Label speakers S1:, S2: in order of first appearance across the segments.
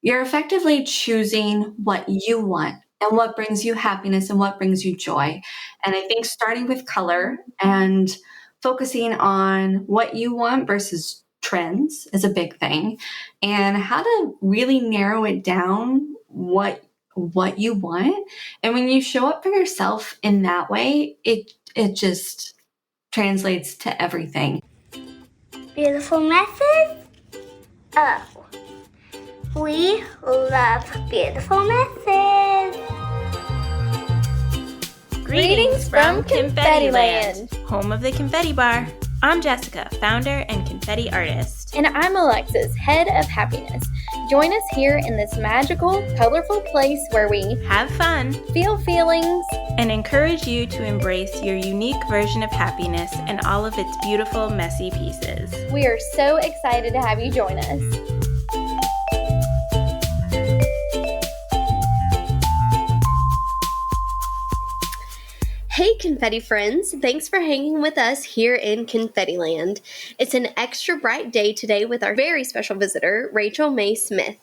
S1: you're effectively choosing what you want and what brings you happiness and what brings you joy. And I think starting with color and focusing on what you want versus trends is a big thing, and how to really narrow it down what you want. And when you show up for yourself in that way, it just translates to everything.
S2: Beautiful message? Oh, we love beautiful messages.
S3: Greetings from Confetti Land, home of the Confetti Bar. I'm Jessica, founder and confetti artist.
S4: And I'm Alexis, head of happiness. Join us here in this magical, colorful place where we
S3: have fun,
S4: feel feelings,
S3: and encourage you to embrace your unique version of happiness and all of its beautiful, messy pieces.
S4: We are so excited to have you join us. Hey confetti friends, thanks for hanging with us here in Confetti Land. It's an extra bright day today with our very special visitor, Rachel Mae Smith.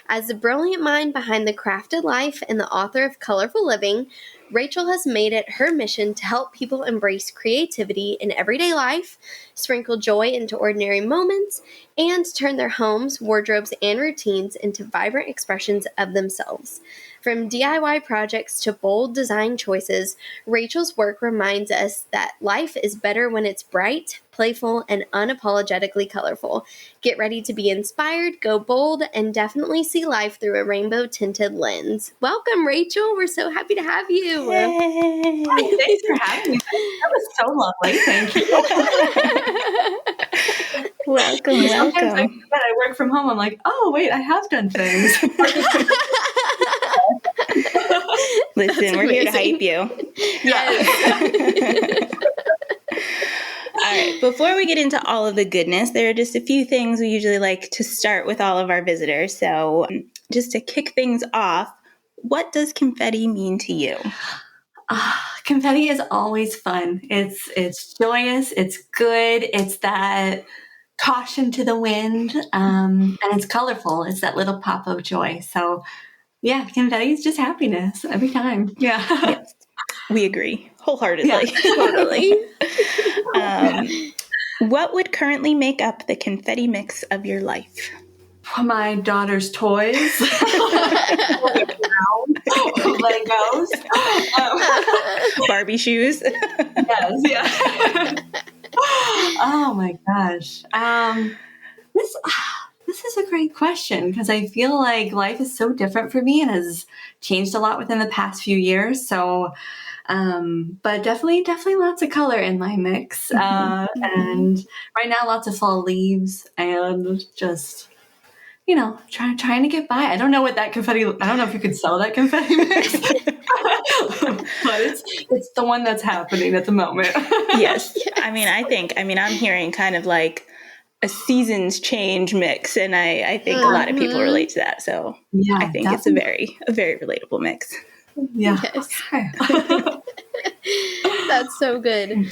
S4: As the brilliant mind behind The Crafted Life and the author of Colorful Living, Rachel has made it her mission to help people embrace creativity in everyday life, sprinkle joy into ordinary moments, and turn their homes, wardrobes, and routines into vibrant expressions of themselves. From DIY projects to bold design choices, Rachel's work reminds us that life is better when it's bright, playful, and unapologetically colorful. Get ready to be inspired, go bold, and definitely see life through a rainbow-tinted lens. Welcome, Rachel. We're so happy to have you.
S1: Yay. Thanks for having me. That was so lovely. Thank you.
S3: Welcome.
S1: Sometimes I work from home. I'm like, oh, wait, I have done things.
S3: Listen, we're here to hype you.
S1: Yes.
S3: All right, before we get into all of the goodness, there are just a few things we usually like to start with all of our visitors. So just to kick things off, what does confetti mean to you?
S1: Confetti is always fun. It's joyous. It's good. It's that caution to the wind, and it's colorful. It's that little pop of joy. So, yeah, confetti is just happiness every time. Yeah,
S3: yes, we agree wholeheartedly.
S1: Yeah.
S4: Totally.
S3: What would currently make up the confetti mix of your life?
S1: My daughter's toys, Legos,
S3: Barbie shoes.
S1: Yes, yeah. Oh my gosh. This is a great question because I feel like life is so different for me and has changed a lot within the past few years. So, but definitely lots of color in my mix. And right now, lots of fall leaves and just, trying to get by. I don't know what that confetti, I don't know if you could sell that confetti mix, but it's the one that's happening at the moment.
S3: Yes. I mean, I'm hearing kind of like a seasons change mix, and I think a lot of people relate to that. So yeah, I think definitely. It's a very relatable mix.
S1: Yeah.
S4: Yes. Okay. That's so good.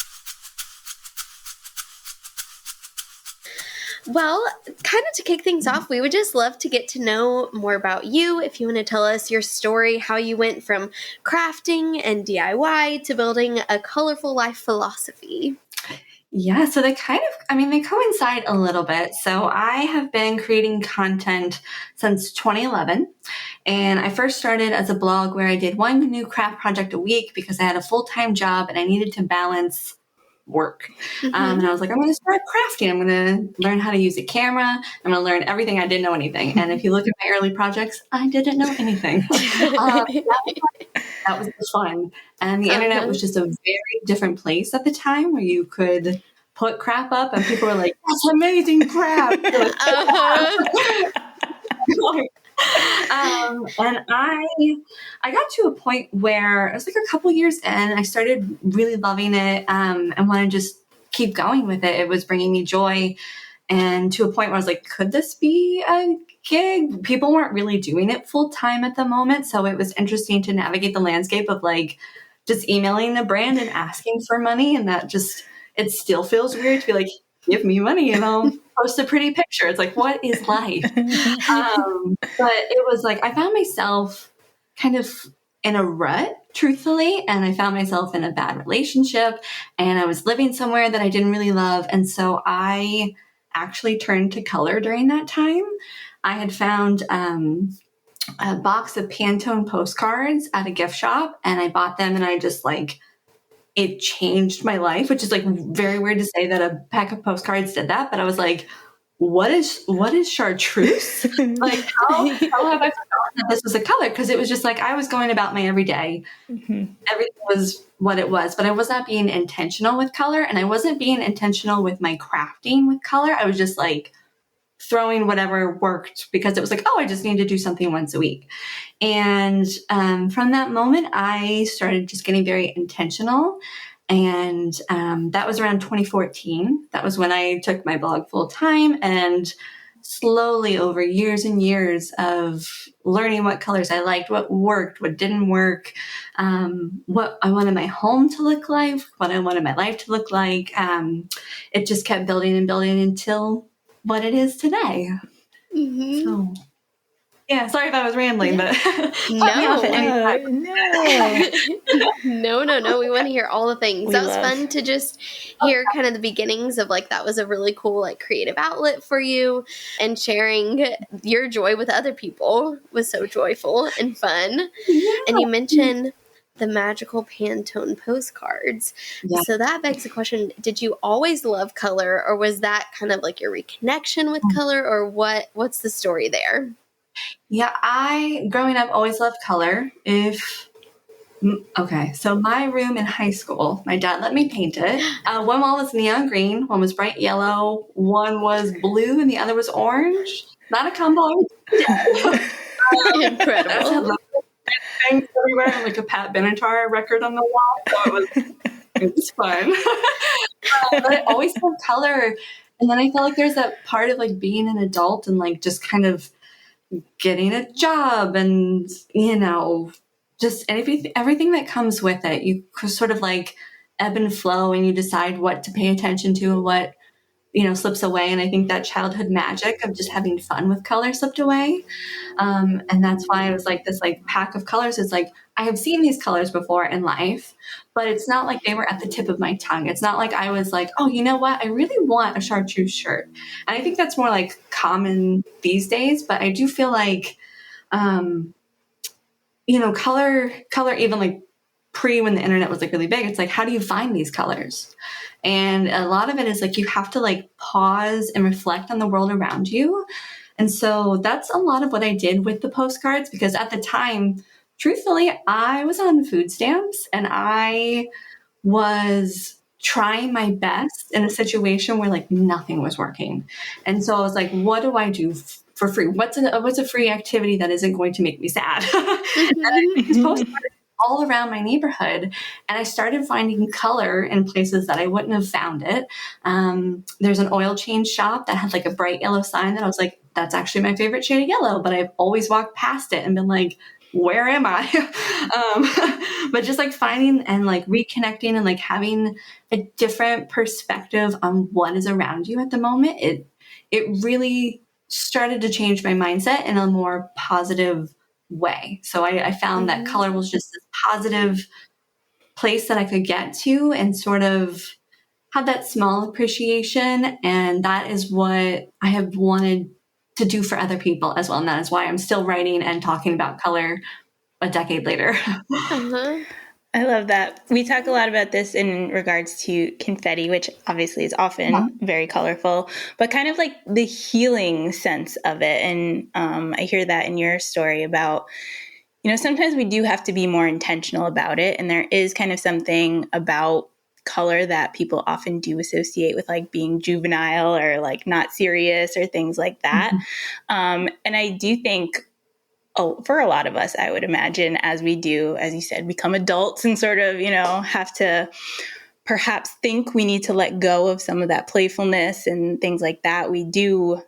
S4: Well, kind of to kick things off, we would just love to get to know more about you. If you want to tell us your story, how you went from crafting and DIY to building a colorful life philosophy.
S1: Yeah, so they coincide a little bit. So I have been creating content since 2011, and I first started as a blog where I did one new craft project a week because I had a full-time job and I needed to balance work. And I was like, I'm going to start crafting. I'm going to learn how to use a camera. I'm going to learn everything. I didn't know anything. And if you look at my early projects, I didn't know anything. That was fun. And the internet was just a very different place at the time where you could put crap up and people were like, that's amazing crap. And I got to a point where it was like a couple years in, I started really loving it, and wanted to just keep going with it. It was bringing me joy, and to a point where I was like, could this be a gig? People weren't really doing it full time at the moment. So it was interesting to navigate the landscape of like just emailing the brand and asking for money. And that just, it still feels weird to be like, give me money and I'll post a pretty picture. It's like, what is life? But it was like, I found myself kind of in a rut, truthfully, and I found myself in a bad relationship, and I was living somewhere that I didn't really love. And so I actually turned to color during that time. I had found a box of Pantone postcards at a gift shop, and I bought them, and I just like, it changed my life, which is like very weird to say that a pack of postcards did that. But I was like, what is chartreuse? Like, how have I forgotten that this was a color? Because it was just like, I was going about my everyday.
S3: Mm-hmm.
S1: Everything was what it was, but I was not being intentional with color, and I wasn't being intentional with my crafting with color. I was just like throwing whatever worked, because it was like, oh, I just need to do something once a week. And from that moment, I started just getting very intentional. And that was around 2014. That was when I took my blog full time, and slowly over years and years of learning what colors I liked, what worked, what didn't work, what I wanted my home to look like, what I wanted my life to look like. It just kept building and building until what it is today.
S4: Mm-hmm.
S1: So, yeah, sorry if I was rambling, but
S4: No. We want to hear all the things. That was fun to just hear kind of the beginnings of like, that was a really cool like creative outlet for you, and sharing your joy with other people was so joyful and fun. Yeah. And you mentioned the magical Pantone postcards. Yeah. So that begs the question, did you always love color, or was that kind of like your reconnection with color, or what's the story there?
S1: Yeah, I, growing up, always loved color. So my room in high school, my dad let me paint it. One wall was neon green, one was bright yellow, one was blue, and the other was orange. Not a combo.
S4: Incredible.
S1: Things everywhere, and like a Pat Benatar record on the wall. So it was fun. But I always loved color. And then I felt like there's that part of like being an adult and like just kind of getting a job and, just everything that comes with it. You sort of like ebb and flow, and you decide what to pay attention to and what, slips away. And I think that childhood magic of just having fun with color slipped away. And that's why it was like this like pack of colors. It's like, I have seen these colors before in life, but it's not like they were at the tip of my tongue. It's not like I was like, oh, you know what? I really want a chartreuse shirt. And I think that's more like common these days, but I do feel like, color, even like when the internet was like really big, it's like, how do you find these colors? And a lot of it is like, you have to like pause and reflect on the world around you. And so that's a lot of what I did with the postcards, because at the time, truthfully, I was on food stamps, and I was trying my best in a situation where like nothing was working. And so I was like, what do I do for free? What's a free activity that isn't going to make me sad? And I made these postcards all around my neighborhood, and I started finding color in places that I wouldn't have found it. There's an oil change shop that had like a bright yellow sign that I was like, that's actually my favorite shade of yellow, but I've always walked past it and been like, where am I? But just like finding and like reconnecting and like having a different perspective on what is around you at the moment, it really started to change my mindset in a more positive way. So I found that color was just this positive place that I could get to and sort of have that small appreciation. And that is what I have wanted to do for other people as well. And that is why I'm still writing and talking about color a decade later.
S3: I love that. We talk a lot about this in regards to confetti, which obviously is often very colorful, but kind of like the healing sense of it. And I hear that in your story about, sometimes we do have to be more intentional about it. And there is kind of something about color that people often do associate with like being juvenile or like not serious or things like that. And I do think for a lot of us, I would imagine, as we do, as you said, become adults and sort of, have to perhaps think we need to let go of some of that playfulness and things like that, we do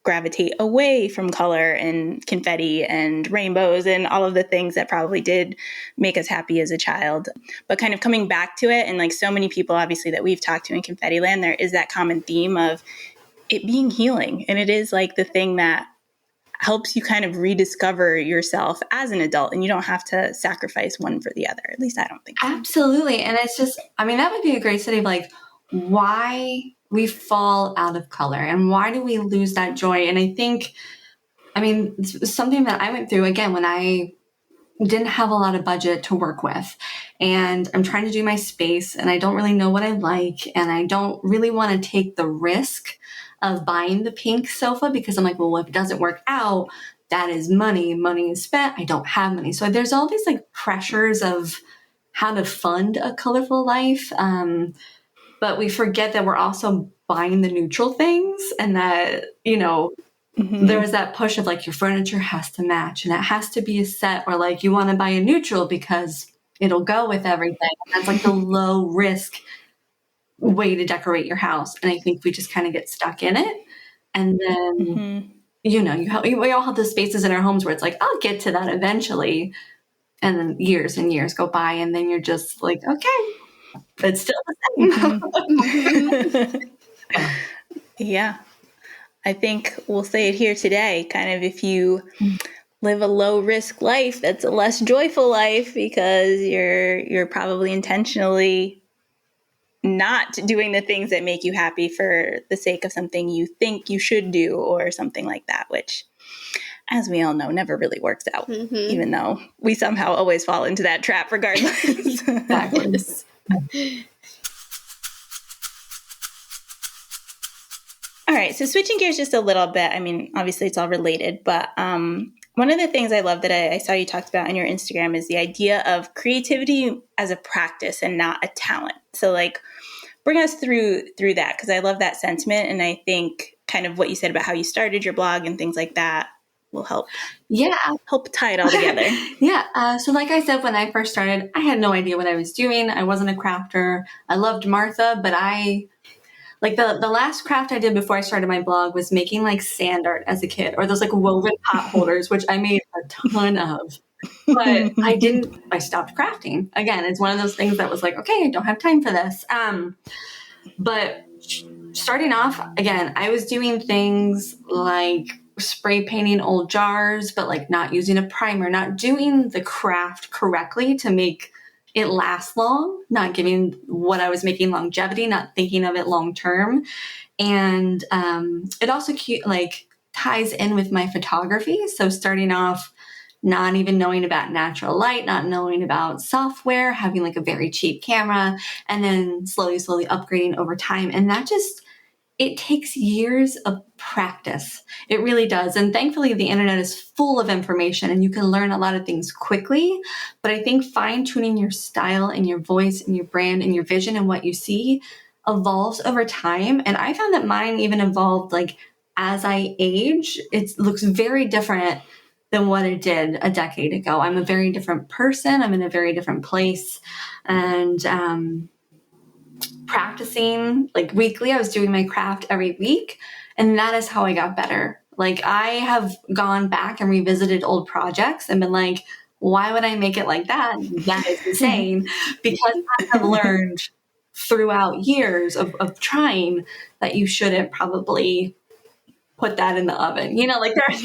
S3: gravitate away from color and confetti and rainbows and all of the things that probably did make us happy as a child. But kind of coming back to it, and like so many people, obviously, that we've talked to in Confetti Land, there is that common theme of it being healing. And it is like the thing that helps you kind of rediscover yourself as an adult, and you don't have to sacrifice one for the other. At least I don't think so.
S1: Absolutely. And it's just, I mean, that would be a great study of like why we fall out of color and why do we lose that joy. And I think, I mean, something that I went through again when I didn't have a lot of budget to work with, and I'm trying to do my space and I don't really know what I like, and I don't really want to take the risk of buying the pink sofa because I'm like, well, if it doesn't work out, that is money is spent. I don't have money. So there's all these like pressures of how to fund a colorful life. But we forget that we're also buying the neutral things, and that, you know, there was that push of like your furniture has to match and it has to be a set, or like you want to buy a neutral because it'll go with everything. And that's like the low risk way to decorate your house. And I think we just kind of get stuck in it. And then, you know, we all have the spaces in our homes where it's like, I'll get to that eventually. And then years and years go by, and then you're just like, okay, it's still the same.
S3: Yeah. I think we'll say it here today, kind of if you live a low risk life, that's a less joyful life because you're probably intentionally not doing the things that make you happy for the sake of something you think you should do or something like that, which, as we all know, never really works out, even though we somehow always fall into that trap regardless.
S1: Backwards.
S3: All right, so switching gears just a little bit. I mean, obviously it's all related, but one of the things I love that I saw you talked about on your Instagram is the idea of creativity as a practice and not a talent. So like, bring us through that, because I love that sentiment. And I think kind of what you said about how you started your blog and things like that will help tie it all together.
S1: So like I said, when I first started, I had no idea what I was doing. I wasn't a crafter. I loved Martha, but like the last craft I did before I started my blog was making like sand art as a kid, or those like woven pot holders, which I made a ton of. But I stopped crafting. Again, it's one of those things that was like, okay, I don't have time for this. But starting off, again, I was doing things like spray painting old jars, but like not using a primer, not doing the craft correctly to make it lasts long, not giving what I was making longevity, not thinking of it long term. And it also ties in with my photography. So starting off, not even knowing about natural light, not knowing about software, having like a very cheap camera, and then slowly upgrading over time. And that just, it takes years of practice. It really does. And thankfully, the internet is full of information and you can learn a lot of things quickly. But I think fine-tuning your style and your voice and your brand and your vision and what you see evolves over time. And I found that mine even evolved like as I age. It looks very different than what it did a decade ago. I'm a very different person. I'm in a very different place. And practicing like weekly. I was doing my craft every week, and that is how I got better. Like I have gone back and revisited old projects and been like, why would I make it like that? That is insane. Because I have learned throughout years of trying that you shouldn't probably put that in the oven. You know, like I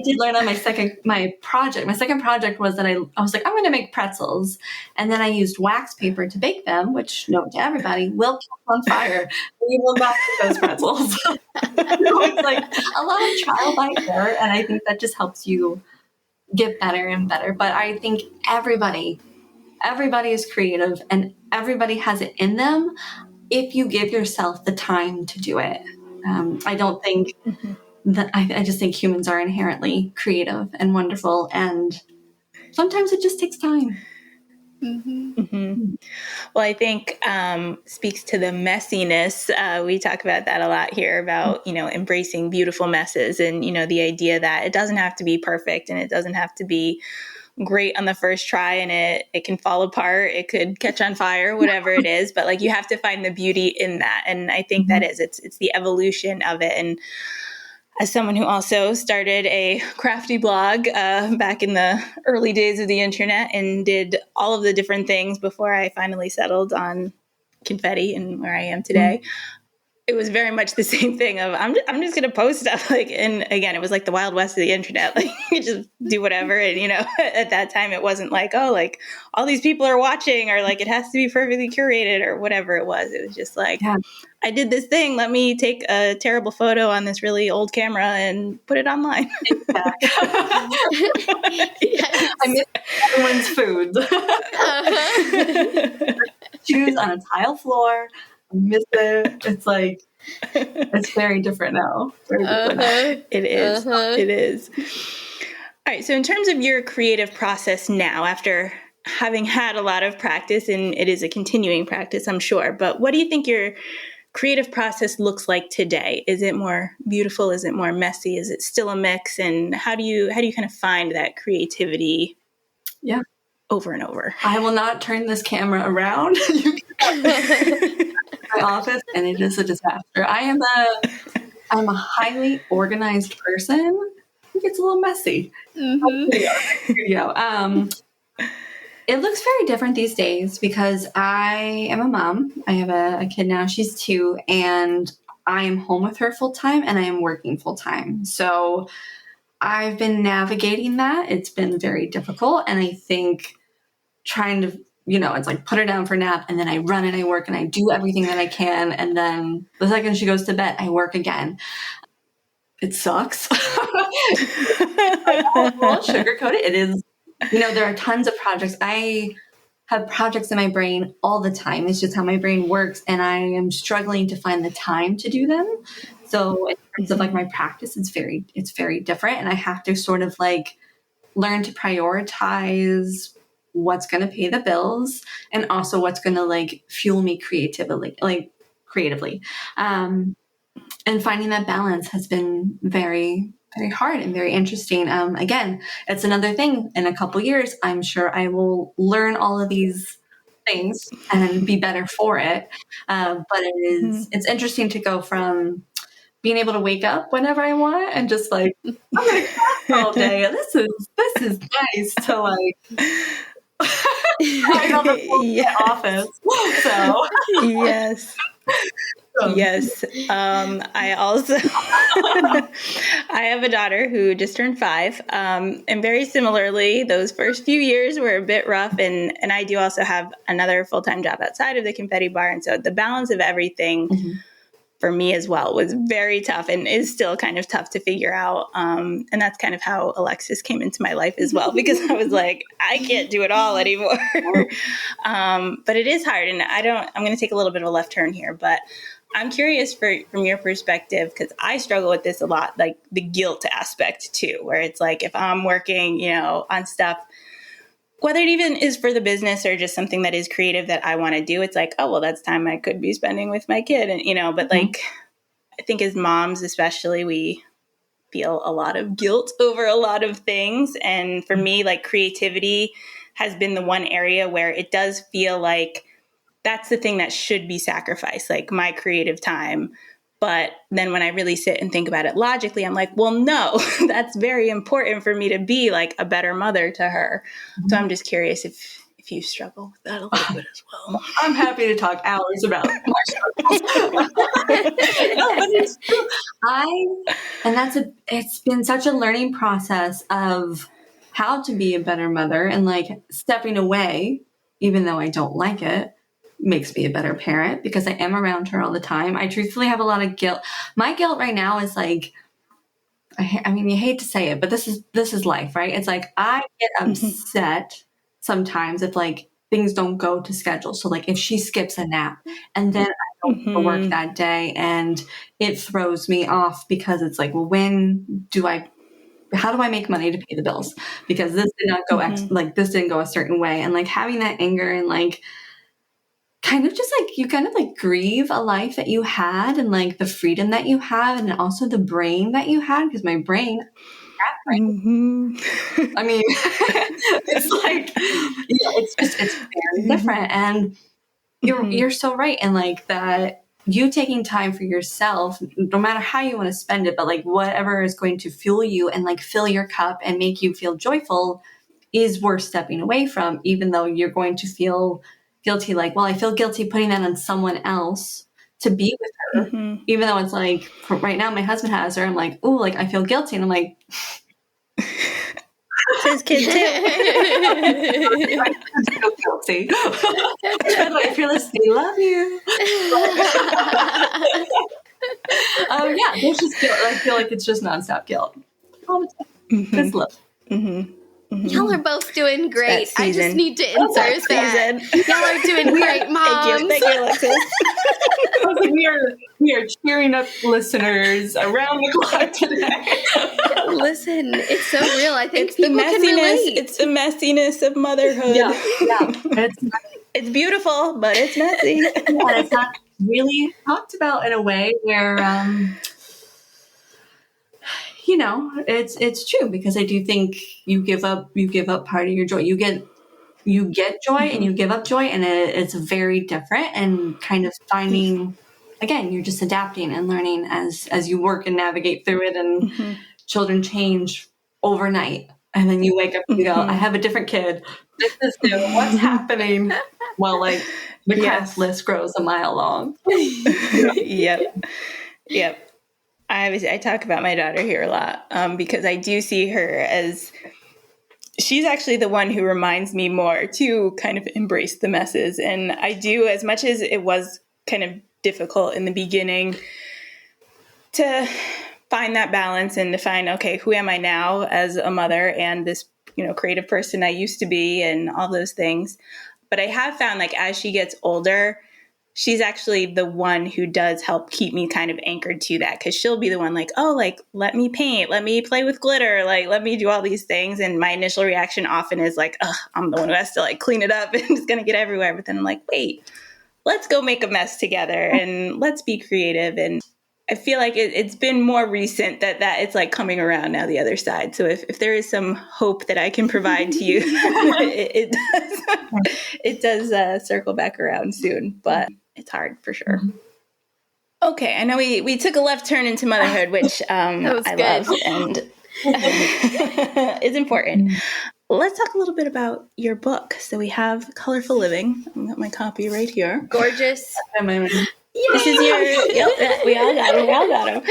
S1: did learn on my second project. My second project was that I was like, I'm going to make pretzels. And then I used wax paper to bake them, which, note to everybody, will catch on fire. You will not eat those pretzels. So it's like a lot of trial by error. And I think that just helps you get better and better. But I think everybody is creative and everybody has it in them if you give yourself the time to do it. I don't think that I just think humans are inherently creative and wonderful, and sometimes it just takes time.
S3: Well, I think speaks to the messiness. We talk about that a lot here about, embracing beautiful messes and, the idea that it doesn't have to be perfect and it doesn't have to be great on the first try, and it can fall apart. It could catch on fire, whatever it is. But like, you have to find the beauty in that. And I think that it's the evolution of it. And as someone who also started a crafty blog back in the early days of the internet and did all of the different things before I finally settled on confetti and where I am today, it was very much the same thing of I'm just going to post stuff, like, and again, it was like the Wild West of the internet, like you just do whatever. And, you know, at that time it wasn't like, oh, like all these people are watching, or like it has to be perfectly curated or whatever it was. It was just like,
S1: Yeah.
S3: I did this thing. Let me take a terrible photo on this really old camera and put it online.
S2: Yes.
S1: I miss everyone's food. Shoes on a tile floor. I miss it. It's like, it's very different now. Very different now.
S3: It is. It is. All right. So in terms of your creative process now, after having had a lot of practice, and it is a continuing practice, I'm sure, but what do you think your creative process looks like today? Is it more beautiful? Is it more messy? Is it still a mix? And how do you kind of find that creativity?
S1: Yeah.
S3: Over and over.
S1: I will not turn this camera around. My office, and it is a disaster. I'm a highly organized person. I think it's a little messy. It looks very different these days because I am a mom. I have a kid now. She's 2, and I am home with her full time, and I am working full time. So I've been navigating that. It's been very difficult, and I think trying to, it's like put her down for a nap, and then I run and I work and I do everything that I can, and then the second she goes to bed, I work again. It sucks. I won't sugarcoat it. It is, there are tons of projects. I have projects in my brain all the time. It's just how my brain works, and I am struggling to find the time to do them. So in terms of like my practice, it's very different, and I have to sort of like learn to prioritize what's going to pay the bills and also what's going to like fuel me creatively. And finding that balance has been very, very hard and very interesting. Again, it's another thing. In a couple years, I'm sure I will learn all of these things and be better for it. But it's interesting to go from being able to wake up whenever I want and just like, I'm going to craft all day. This is nice to like, I know the office. So
S3: yes. Yes. I also, I have a daughter who just turned 5. And very similarly, those first few years were a bit rough. And I do also have another full-time job outside of the confetti bar. And so the balance of everything for me as well was very tough, and is still kind of tough to figure out. And that's kind of how Alexis came into my life as well, because I was like, I can't do it all anymore. But it is hard. And I'm going to take a little bit of a left turn here, but I'm curious from your perspective, because I struggle with this a lot, like the guilt aspect too, where it's like, if I'm working, on stuff, whether it even is for the business or just something that is creative that I want to do, it's like, oh, well, that's time I could be spending with my kid. And, but like, I think as moms, especially, we feel a lot of guilt over a lot of things. And for me, like creativity has been the one area where it does feel like that's the thing that should be sacrificed, like my creative time. But then when I really sit and think about it logically, I'm like, well, no, that's very important for me to be like a better mother to her. So I'm just curious if you struggle with that a little bit as well.
S1: I'm happy to talk hours about my struggles. No, but it's true. It's been such a learning process of how to be a better mother, and like stepping away, even though I don't like it, makes me a better parent because I am around her all the time. I truthfully have a lot of guilt. My guilt right now is like, I mean, you hate to say it, but this is life, right? It's like I get upset sometimes if like things don't go to schedule. So like if she skips a nap and then I don't go to work that day, and it throws me off because it's like, well, how do I make money to pay the bills? Because this did not go this didn't go a certain way. And like having that anger and like kind of just like you kind of like grieve a life that you had and like the freedom that you have, and also the brain that you had, because my brain, I mean, it's like, it's very different. And you're so right. And like that, you taking time for yourself, no matter how you want to spend it, but like whatever is going to fuel you and like fill your cup and make you feel joyful is worth stepping away from, even though you're going to feel guilty. Like, well, I feel guilty putting that on someone else to be with her, even though it's like right now my husband has her. I'm like, oh, like I feel guilty, and I'm like,
S3: it's his kid too.
S1: I feel guilty. I feel like they love you. Yeah, there's just guilt. I feel like it's just nonstop guilt all the time. Just love.
S4: Y'all are both doing great. I just need to insert that. Y'all are doing great, moms.
S3: Thank you, Alexis.
S1: we are cheering up listeners around the clock today.
S4: Listen, it's so real. I think
S3: It's the
S4: people can relate.
S3: It's the messiness of motherhood.
S1: Yeah.
S3: It's beautiful, but it's messy.
S1: And it's not really talked about in a way where, it's true, because I do think you give up part of your joy. You get joy and you give up joy, and it's very different, and kind of finding, again, you're just adapting and learning as you work and navigate through it, and children change overnight. And then you wake up and you go, I have a different kid. This is new. What's happening? Well, like the cast list grows a mile long.
S3: Yep. I talk about my daughter here a lot because I do see her as, she's actually the one who reminds me more to kind of embrace the messes. And I do, as much as it was kind of difficult in the beginning to find that balance and to find, okay, who am I now as a mother and this, creative person I used to be and all those things. But I have found, like, as she gets older, she's actually the one who does help keep me kind of anchored to that, because she'll be the one like, oh, like, let me paint, let me play with glitter, like, let me do all these things. And my initial reaction often is like, ugh, I'm the one who has to like clean it up and it's going to get everywhere. But then I'm like, wait, let's go make a mess together and let's be creative. And I feel like it's been more recent that it's like coming around now, the other side. So if there is some hope that I can provide to you, it does circle back around soon, but it's hard for sure. Okay, I know we took a left turn into motherhood, which I love and is important. Let's talk a little bit about your book. So we have Colorful Living. I've got my copy right here.
S4: Gorgeous.
S3: This is your, we all got him.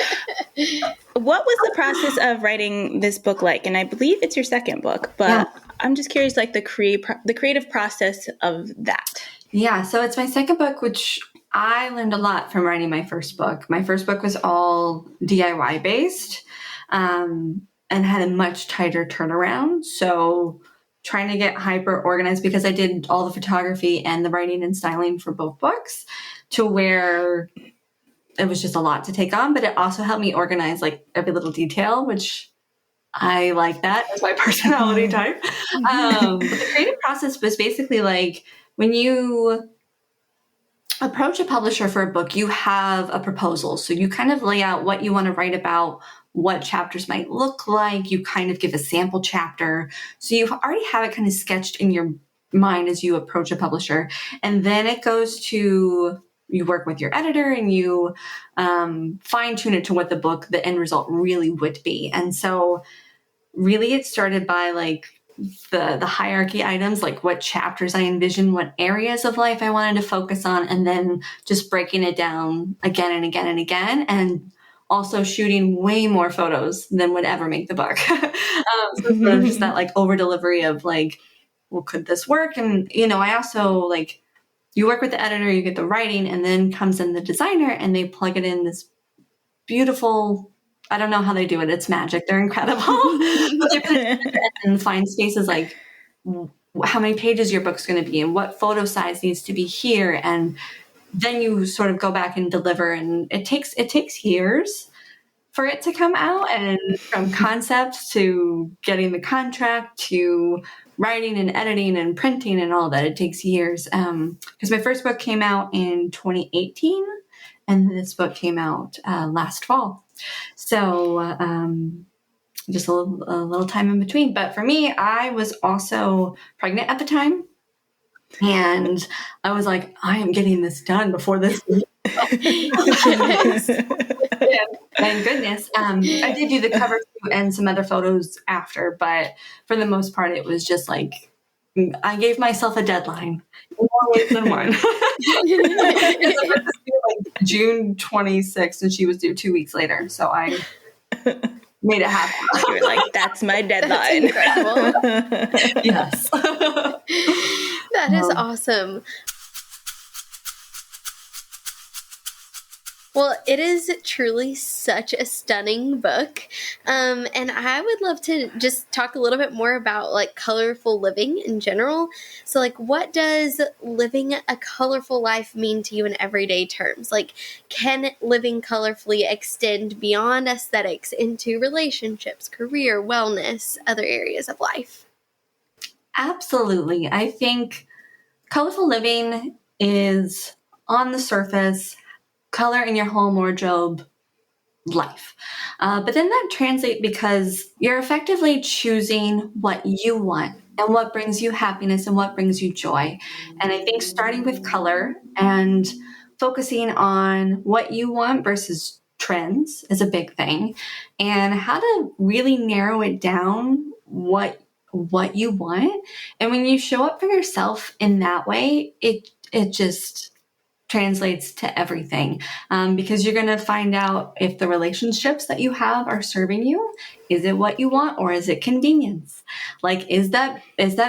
S3: What was the process of writing this book like? And I believe it's your second book, but I'm just curious, like the creative process of that.
S1: Yeah, so it's my second book, which I learned a lot from writing my first book. My first book was all DIY based and had a much tighter turnaround. So trying to get hyper organized, because I did all the photography and the writing and styling for both books, to where it was just a lot to take on, but it also helped me organize like every little detail, which I like that as my personality type. But the creative process was basically like, when you approach a publisher for a book, you have a proposal. So you kind of lay out what you want to write about, what chapters might look like. You kind of give a sample chapter. So you already have it kind of sketched in your mind as you approach a publisher. And then it goes to, you work with your editor and you fine tune it to what the end result really would be. And so really it started by like the hierarchy items, like what chapters I envisioned, what areas of life I wanted to focus on, and then just breaking it down again and again and again, and also shooting way more photos than would ever make the book. So sort of just that like over delivery of like, well, could this work? And, I also like, you work with the editor, you get the writing, and then comes in the designer and they plug it in this beautiful, I don't know how they do it. It's magic. They're incredible. But they put it in find spaces like how many pages your book's going to be and what photo size needs to be here. And then you sort of go back and deliver. And it takes years for it to come out. And from concept to getting the contract to writing and editing and printing and all that, it takes years. Because my first book came out in 2018 and this book came out last fall. So just a little time in between. But for me, I was also pregnant at the time. And I was like, I am getting this done before this. Thank goodness. I did do the cover and some other photos after, but for the most part, it was just like I gave myself a deadline in more ways than one. Because I was due like June 26th, and she was due 2 weeks later. So I made it happen.
S3: You were like, that's my deadline.
S4: That's incredible.
S1: Yes.
S4: That is awesome. Well, it is truly such a stunning book. And I would love to just talk a little bit more about like colorful living in general. So like, what does living a colorful life mean to you in everyday terms? Like, can living colorfully extend beyond aesthetics into relationships, career, wellness, other areas of life?
S1: Absolutely. I think colorful living is, on the surface, color in your home wardrobe life. But then that translates because you're effectively choosing what you want and what brings you happiness and what brings you joy. And I think starting with color and focusing on what you want versus trends is a big thing, and how to really narrow it down what you want. And when you show up for yourself in that way, it just translates to everything, because you're going to find out if the relationships that you have are serving you. Is it what you want, or is it convenience? Like, is that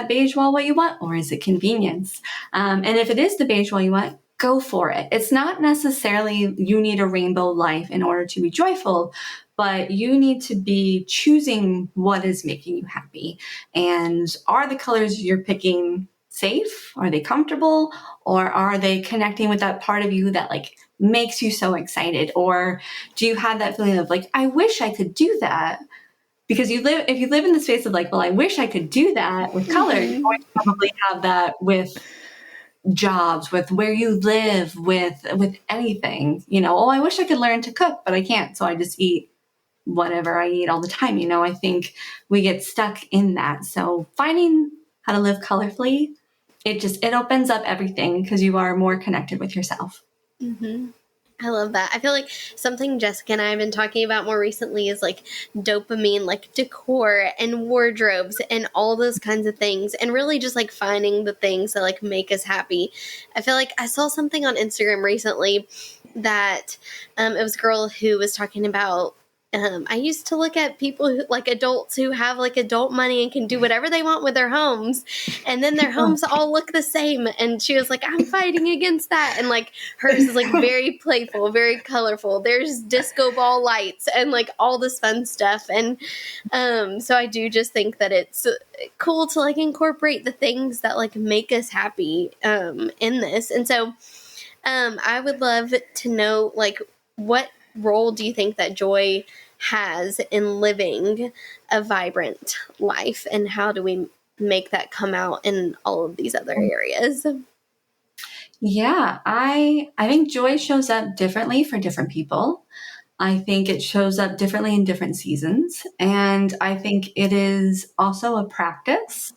S1: beige wall what you want, or is it convenience? And if it is the beige wall you want, go for it. It's not necessarily you need a rainbow life in order to be joyful, but you need to be choosing what is making you happy. And are the colors you're picking safe? Are they comfortable? Or are they connecting with that part of you that like makes you so excited? Or do you have that feeling of like, I wish I could do that? Because if you live in the space of like, well, I wish I could do that with color, you're going to probably have that with jobs, with where you live, with anything. Oh, I wish I could learn to cook, but I can't. So I just eat whatever I eat all the time. I think we get stuck in that. So finding how to live colorfully, it opens up everything because you are more connected with yourself.
S4: Mm-hmm. I love that. I feel like something Jessica and I have been talking about more recently is like dopamine, like decor and wardrobes and all those kinds of things, and really just like finding the things that like make us happy. I feel like I saw something on Instagram recently that it was a girl who was talking about I used to look at people who, like adults who have like adult money and can do whatever they want with their homes, and then their homes all look the same. And she was like, I'm fighting against that. And like hers is like very playful, very colorful. There's disco ball lights and like all this fun stuff. And so I do just think that it's cool to like incorporate the things that like make us happy in this. And so I would love to know, like, what role do you think that joy has in living a vibrant life, and how do we make that come out in all of these other areas?
S1: Yeah, I think joy shows up differently for different people. I think it shows up differently in different seasons, and I think it is also a practice.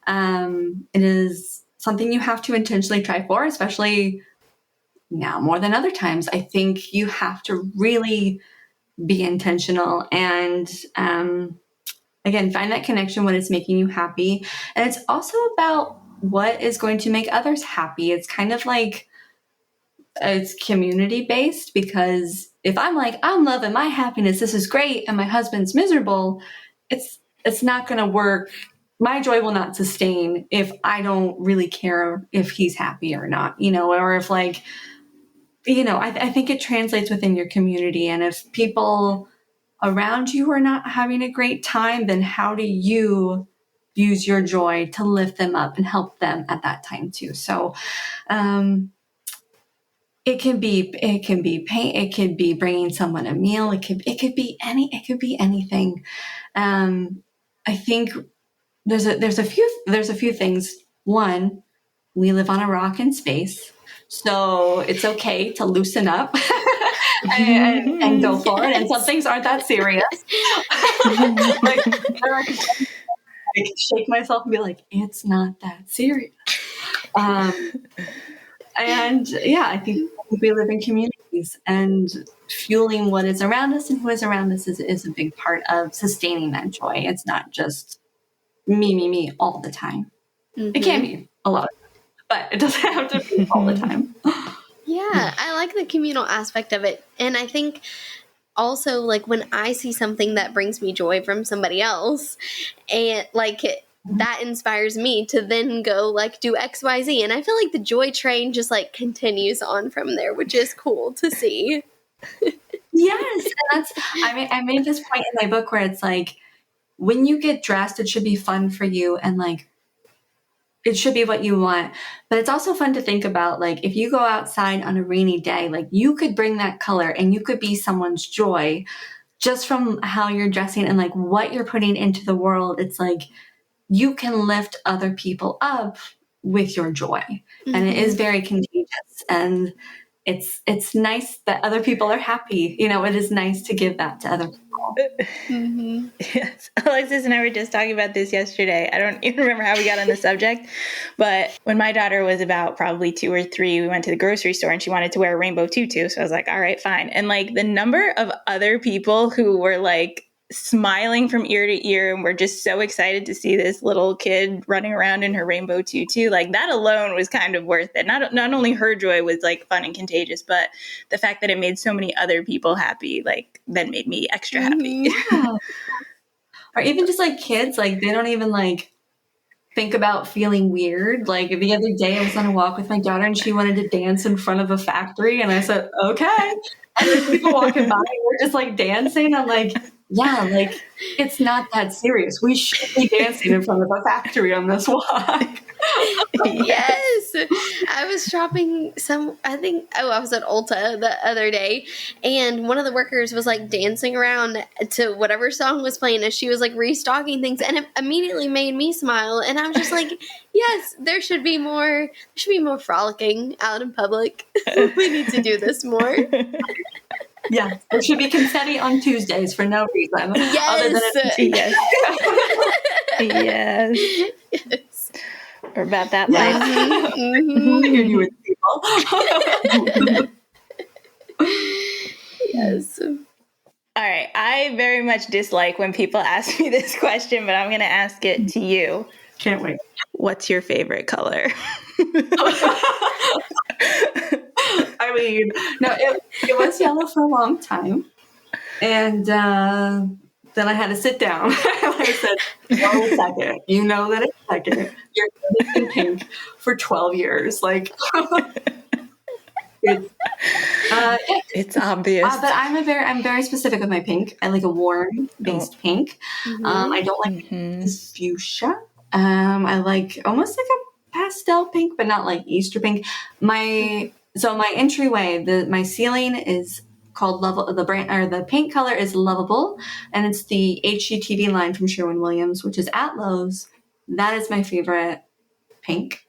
S1: It is something you have to intentionally try for, especially now more than other times. I think you have to really be intentional and, again, find that connection when it's making you happy. And it's also about what is going to make others happy. It's kind of like it's community based, because if I'm like, I'm loving my happiness, this is great, and my husband's miserable, it's not going to work. My joy will not sustain if I don't really care if he's happy or not, or if like, I think it translates within your community. And if people around you are not having a great time, then how do you use your joy to lift them up and help them at that time too? So, it can be pain. It could be bringing someone a meal. It could be anything. I think there's a few things. One, we live on a rock in space, so it's okay to loosen up and go for it. And some things aren't that serious. like, I shake myself and be like, it's not that serious. And yeah, I think we live in communities, and fueling what is around us and who is around us is a big part of sustaining that joy. It's not just me all the time. It can be a lot, but it doesn't have to be all the time.
S4: Yeah, I like the communal aspect of it. And I think also, like, when I see something that brings me joy from somebody else, and like that inspires me to then go like do XYZ. And I feel like the joy train just like continues on from there, which is cool to see.
S1: Yes, and that's I made this point in my book where it's like, when you get dressed, it should be fun for you, and like it should be what you want. But it's also fun to think about, like, if you go outside on a rainy day, like you could bring that color and you could be someone's joy just from how you're dressing and like what you're putting into the world. It's like you can lift other people up with your joy. And it is very contagious, and it's nice that other people are happy. You know, it is nice to give that to other people.
S3: Yes. Alexis and I were just talking about this yesterday. I don't even remember how we got on the subject, but when my daughter was about probably 2 or 3, we went to the grocery store and she wanted to wear a rainbow tutu. So I was like, all right, fine. And like the number of other people who were like smiling from ear to ear and were just so excited to see this little kid running around in her rainbow tutu, like that alone was kind of worth it. Not only her joy was like fun and contagious, but the fact that it made so many other people happy, like that made me extra happy.
S1: Yeah. Or even just like kids, like they don't even like think about feeling weird. Like the other day I was on a walk with my daughter and she wanted to dance in front of a factory, and I said, okay. And there's people walking by and we're just like dancing. I'm like, yeah, like it's not that serious. We should be dancing in front of a factory on this walk.
S4: Yes. I was shopping I was at Ulta the other day, and one of the workers was like dancing around to whatever song was playing as she was like restocking things, and it immediately made me smile. And I was just like, yes, there should be more frolicking out in public. We need to do this more.
S1: Yeah, there should be confetti on Tuesdays for no reason.
S4: Yes.
S3: Yes. Yes. Or about that life.
S1: You're new with people.
S4: Yes.
S3: All right. I very much dislike when people ask me this question, but I'm going to ask it to you.
S1: Can't wait.
S3: What's your favorite color?
S1: I mean, no, it was yellow for a long time. And then I had to sit down. I said, no, second. You know that it's second. You're in pink for 12 years. Like,
S3: it's obvious.
S1: But I'm very specific with my pink. I like a warm based pink. I don't like this fuchsia. I like almost like a pastel pink, but not like Easter pink. My entryway, my ceiling is called the paint color is Lovable, and it's the HGTV line from Sherwin-Williams, which is at Lowe's. That is my favorite pink,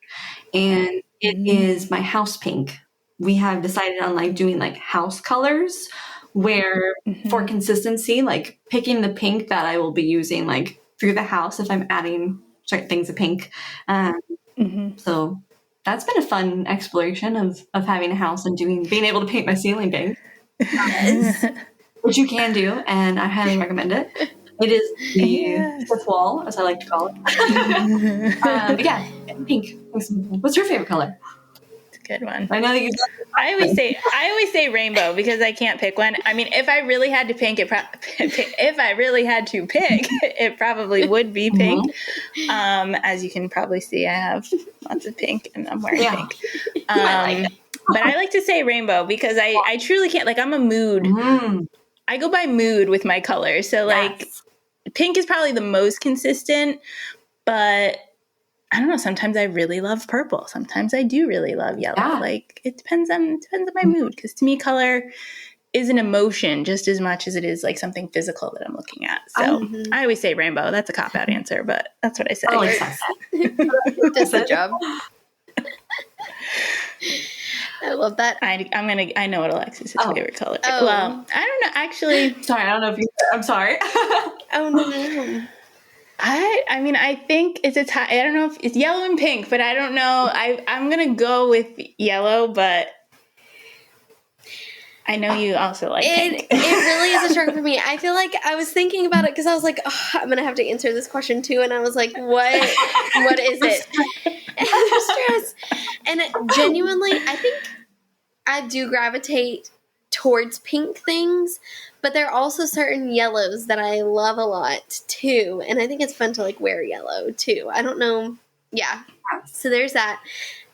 S1: and it is my house pink. We have decided on like doing like house colors where for consistency, like picking the pink that I will be using like through the house if I'm adding certain things of pink. So that's been a fun exploration of having a house and being able to paint my ceiling pink, which you can do, and I highly recommend it. It is the fifth wall, as I like to call it. But yeah, pink. What's your favorite color?
S3: Good one.
S1: I know that you.
S3: I always say rainbow because I can't pick one. I mean, if I really had to pick, it probably would be pink. As you can probably see, I have lots of pink, and I'm wearing pink. But I like to say rainbow because I truly can't. Like, I'm a mood. I go by mood with my colors. So like, pink is probably the most consistent, but I don't know. Sometimes I really love purple. Sometimes I do really love yellow.
S1: Yeah.
S3: Like it depends on my mood. Because to me, color is an emotion just as much as it is like something physical that I'm looking at. So I always say rainbow. That's a cop-out answer, but that's what I say.
S1: I'll accept that.
S4: Does the job. I love that.
S3: I know what Alexis' favorite color.
S4: Oh.
S3: Well, I don't know. Actually,
S1: Sorry, I don't know if you. I'm sorry.
S4: Oh no.
S3: I mean, I think it's a tie. I don't know if it's yellow and pink, but I don't know. I'm gonna go with yellow, but I know you also like pink.
S4: It really is a struggle for me. I feel like I was thinking about it because I was like, oh, I'm going to have to answer this question too. And I was like, what is it? Stress. And genuinely, I think I do gravitate towards pink things, but there are also certain yellows that I love a lot too. And I think it's fun to like wear yellow too. I don't know. Yeah. So there's that.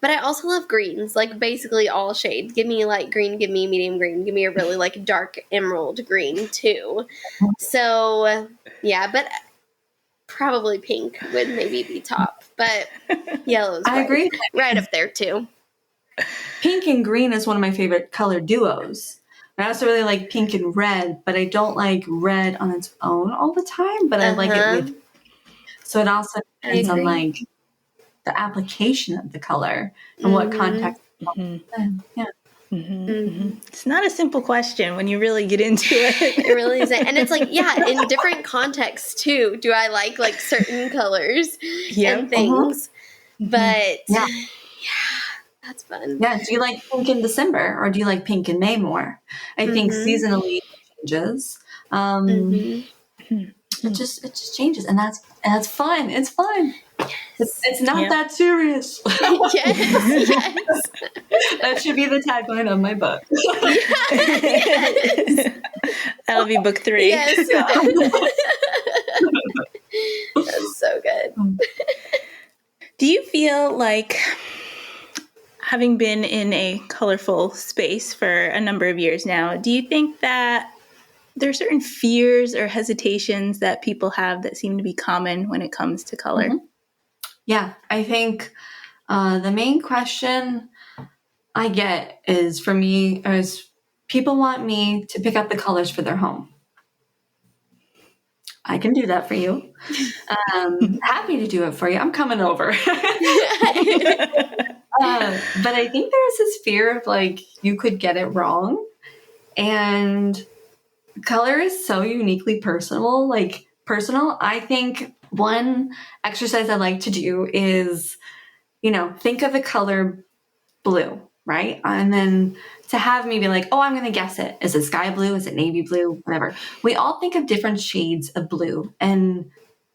S4: But I also love greens, like basically all shades. Give me light green, give me medium green, give me a really like dark emerald green too. So yeah, but probably pink would maybe be top. But yellow's
S1: I agree.
S4: right up there too.
S1: Pink and green is one of my favorite color duos. I also really like pink and red, but I don't like red on its own all the time, but I like it with. So it also depends on like the application of the color and what context. Yeah.
S3: It's not a simple question when you really get into it.
S4: It really isn't. And it's like, yeah, in different contexts too. Do I like certain colors and things? But yeah, that's fun.
S1: Yeah. Do you like pink in December or do you like pink in May more? I think seasonally it changes. It just changes, and that's fun. It's fun. Yes. It's not that serious.
S4: Yes.
S1: That should be the tagline of my book.
S3: Yes. That'll be book 3.
S4: Yes. That's so good.
S3: Do you feel like, having been in a colorful space for a number of years now, do you think that there are certain fears or hesitations that people have that seem to be common when it comes to color?
S1: Yeah, I think the main question I get is, for me, is people want me to pick up the colors for their home. I can do that for you. Happy to do it for you. I'm coming over. But I think there's this fear of like, you could get it wrong. And color is so uniquely personal. I think one exercise I like to do is, think of the color blue, right? And then to have me be like, oh, I'm going to guess it. Is it sky blue? Is it navy blue? Whatever. We all think of different shades of blue, and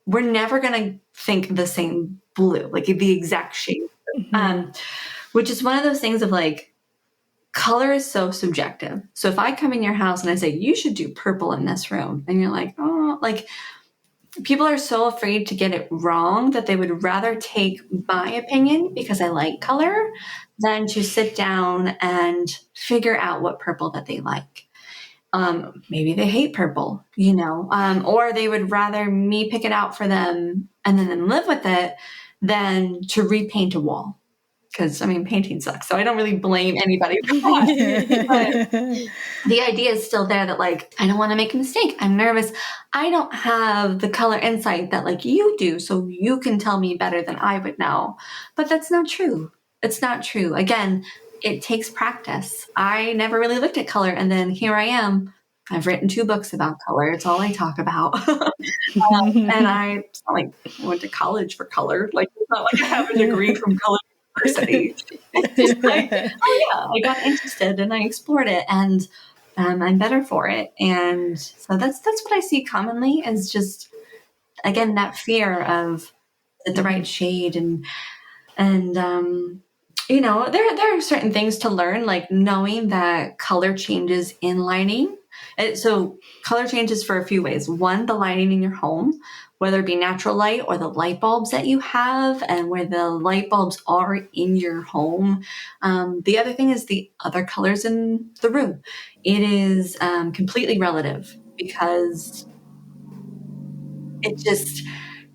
S1: we're never going to think the same blue, like the exact shade. Which is one of those things of like, color is so subjective. So if I come in your house and I say, you should do purple in this room, and you're like, oh, like, people are so afraid to get it wrong that they would rather take my opinion because I like color than to sit down and figure out what purple that they like. Maybe they hate purple, or they would rather me pick it out for them and then live with it than to repaint a wall. Because, painting sucks, so I don't really blame anybody for that. But the idea is still there that, like, I don't want to make a mistake. I'm nervous. I don't have the color insight that, like, you do, so you can tell me better than I would know. But that's not true. It's not true. Again, it takes practice. I never really looked at color, and then here I am. I've written 2 books about color. It's all I talk about. And it's not like I went to college for color. Like, it's not like I have a degree from color university. It's just like, oh yeah, I got interested and I explored it, and I'm better for it. And so that's what I see commonly, is just, again, that fear of the right shade, and there are certain things to learn, like knowing that color changes in lighting. So color changes for a few ways. One, the lighting in your home, whether it be natural light or the light bulbs that you have and where the light bulbs are in your home. The other thing is the other colors in the room. It is completely relative, because it just,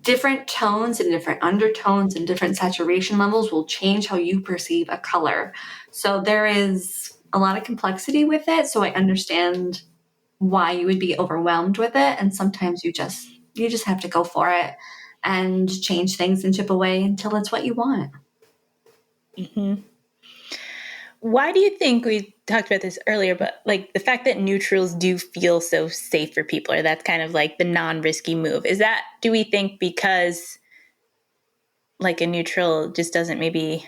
S1: different tones and different undertones and different saturation levels will change how you perceive a color. So there is a lot of complexity with it. So I understand why you would be overwhelmed with it. And sometimes you just have to go for it and change things and chip away until it's what you want.
S3: Why do you think, we talked about this earlier, but like the fact that neutrals do feel so safe for people, or that's kind of like the non-risky move, do we think because like a neutral just doesn't maybe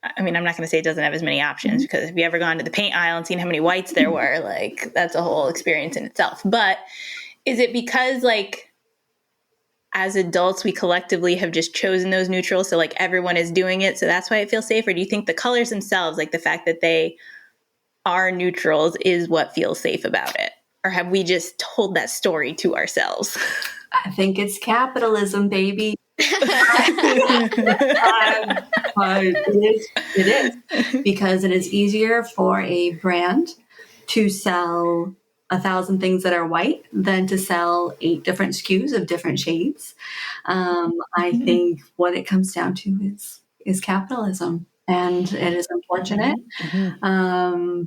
S3: I mean, I'm not going to say it doesn't have as many options, because if you ever gone to the paint aisle and seen how many whites there were, like that's a whole experience in itself. But is it because like as adults, we collectively have just chosen those neutrals, so like everyone is doing it, so that's why it feels safer? Do you think the colors themselves, like the fact that they are neutrals, is what feels safe about it? Or have we just told that story to ourselves?
S1: I think it's capitalism, baby. It is because it is easier for a brand to sell 1,000 things that are white than to sell 8 different SKUs of different shades. I think what it comes down to is capitalism, and it is unfortunate.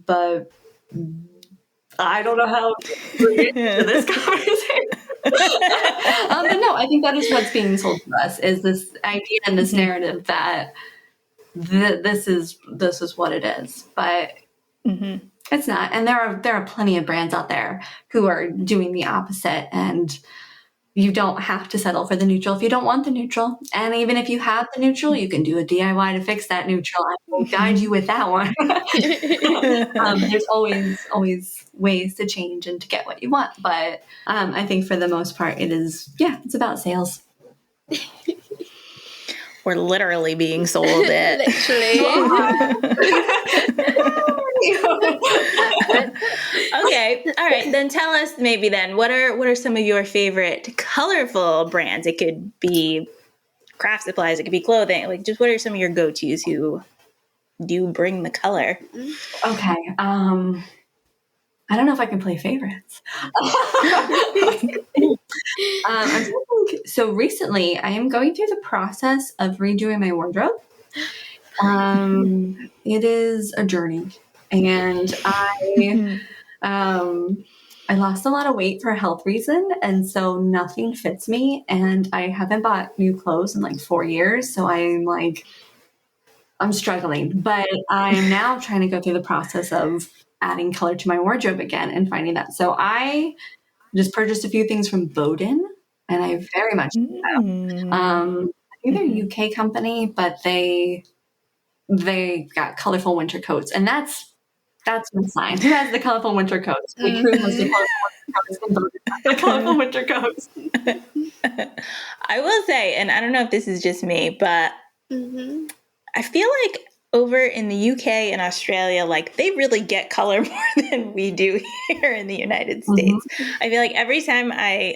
S1: But I don't know how to get into this conversation. But no, I think that is what's being sold to us, is this idea and this narrative that this is what it is, but it's not. And there are plenty of brands out there who are doing the opposite, and you don't have to settle for the neutral if you don't want the neutral. And even if you have the neutral, you can do a DIY to fix that neutral. I will guide you with that one. There's always ways to change and to get what you want. But I think for the most part, it's about sales.
S3: We're literally being sold it. Okay. All right. Then tell us maybe then, what are some of your favorite colorful brands? It could be craft supplies. It could be clothing. Like, just what are some of your go-tos who do bring the color?
S1: Okay. I don't know if I can play favorites. So recently I am going through the process of redoing my wardrobe. It is a journey, and I lost a lot of weight for a health reason, and so nothing fits me, and I haven't bought new clothes in like 4 years. So I'm struggling, but I am now trying to go through the process of adding color to my wardrobe again and finding that. So I just purchased a few things from Bowden, and I very much like them. I think they're a UK company, but they got colorful winter coats, and that's my sign. Who has the colorful winter coats? Like, who has the colorful winter coats?
S3: I will say, and I don't know if this is just me, but I feel like over in the UK and Australia, like they really get color more than we do here in the United States. I feel like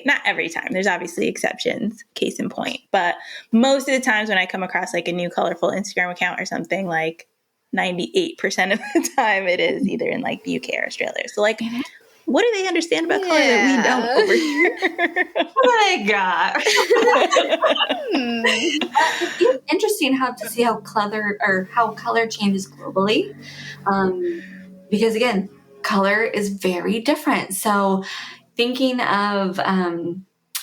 S3: not every time, there's obviously exceptions, case in point, but most of the times when I come across like a new colorful Instagram account or something, like 98% of the time it is either in like the UK or Australia. So like, what do they understand about color that we don't over here?
S1: What I got. It's interesting to see how color changes globally, because again, color is very different. So thinking of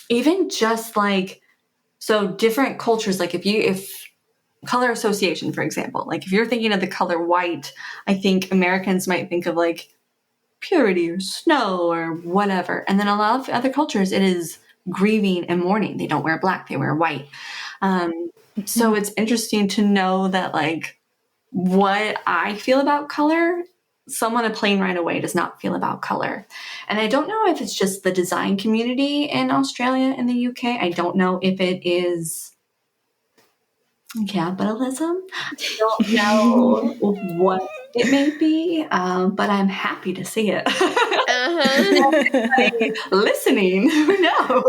S1: even just like, so different cultures, like if color association, for example, like if you're thinking of the color white, I think Americans might think of like purity or snow or whatever. And then a lot of other cultures, it is grieving and mourning. They don't wear black, they wear white. So it's interesting to know that like what I feel about color, someone a plain right away does not feel about color. And I don't know if it's just the design community in Australia and the UK. I don't know if it is capitalism. I don't know what it may be, but I'm happy to see it. Listening, who knows?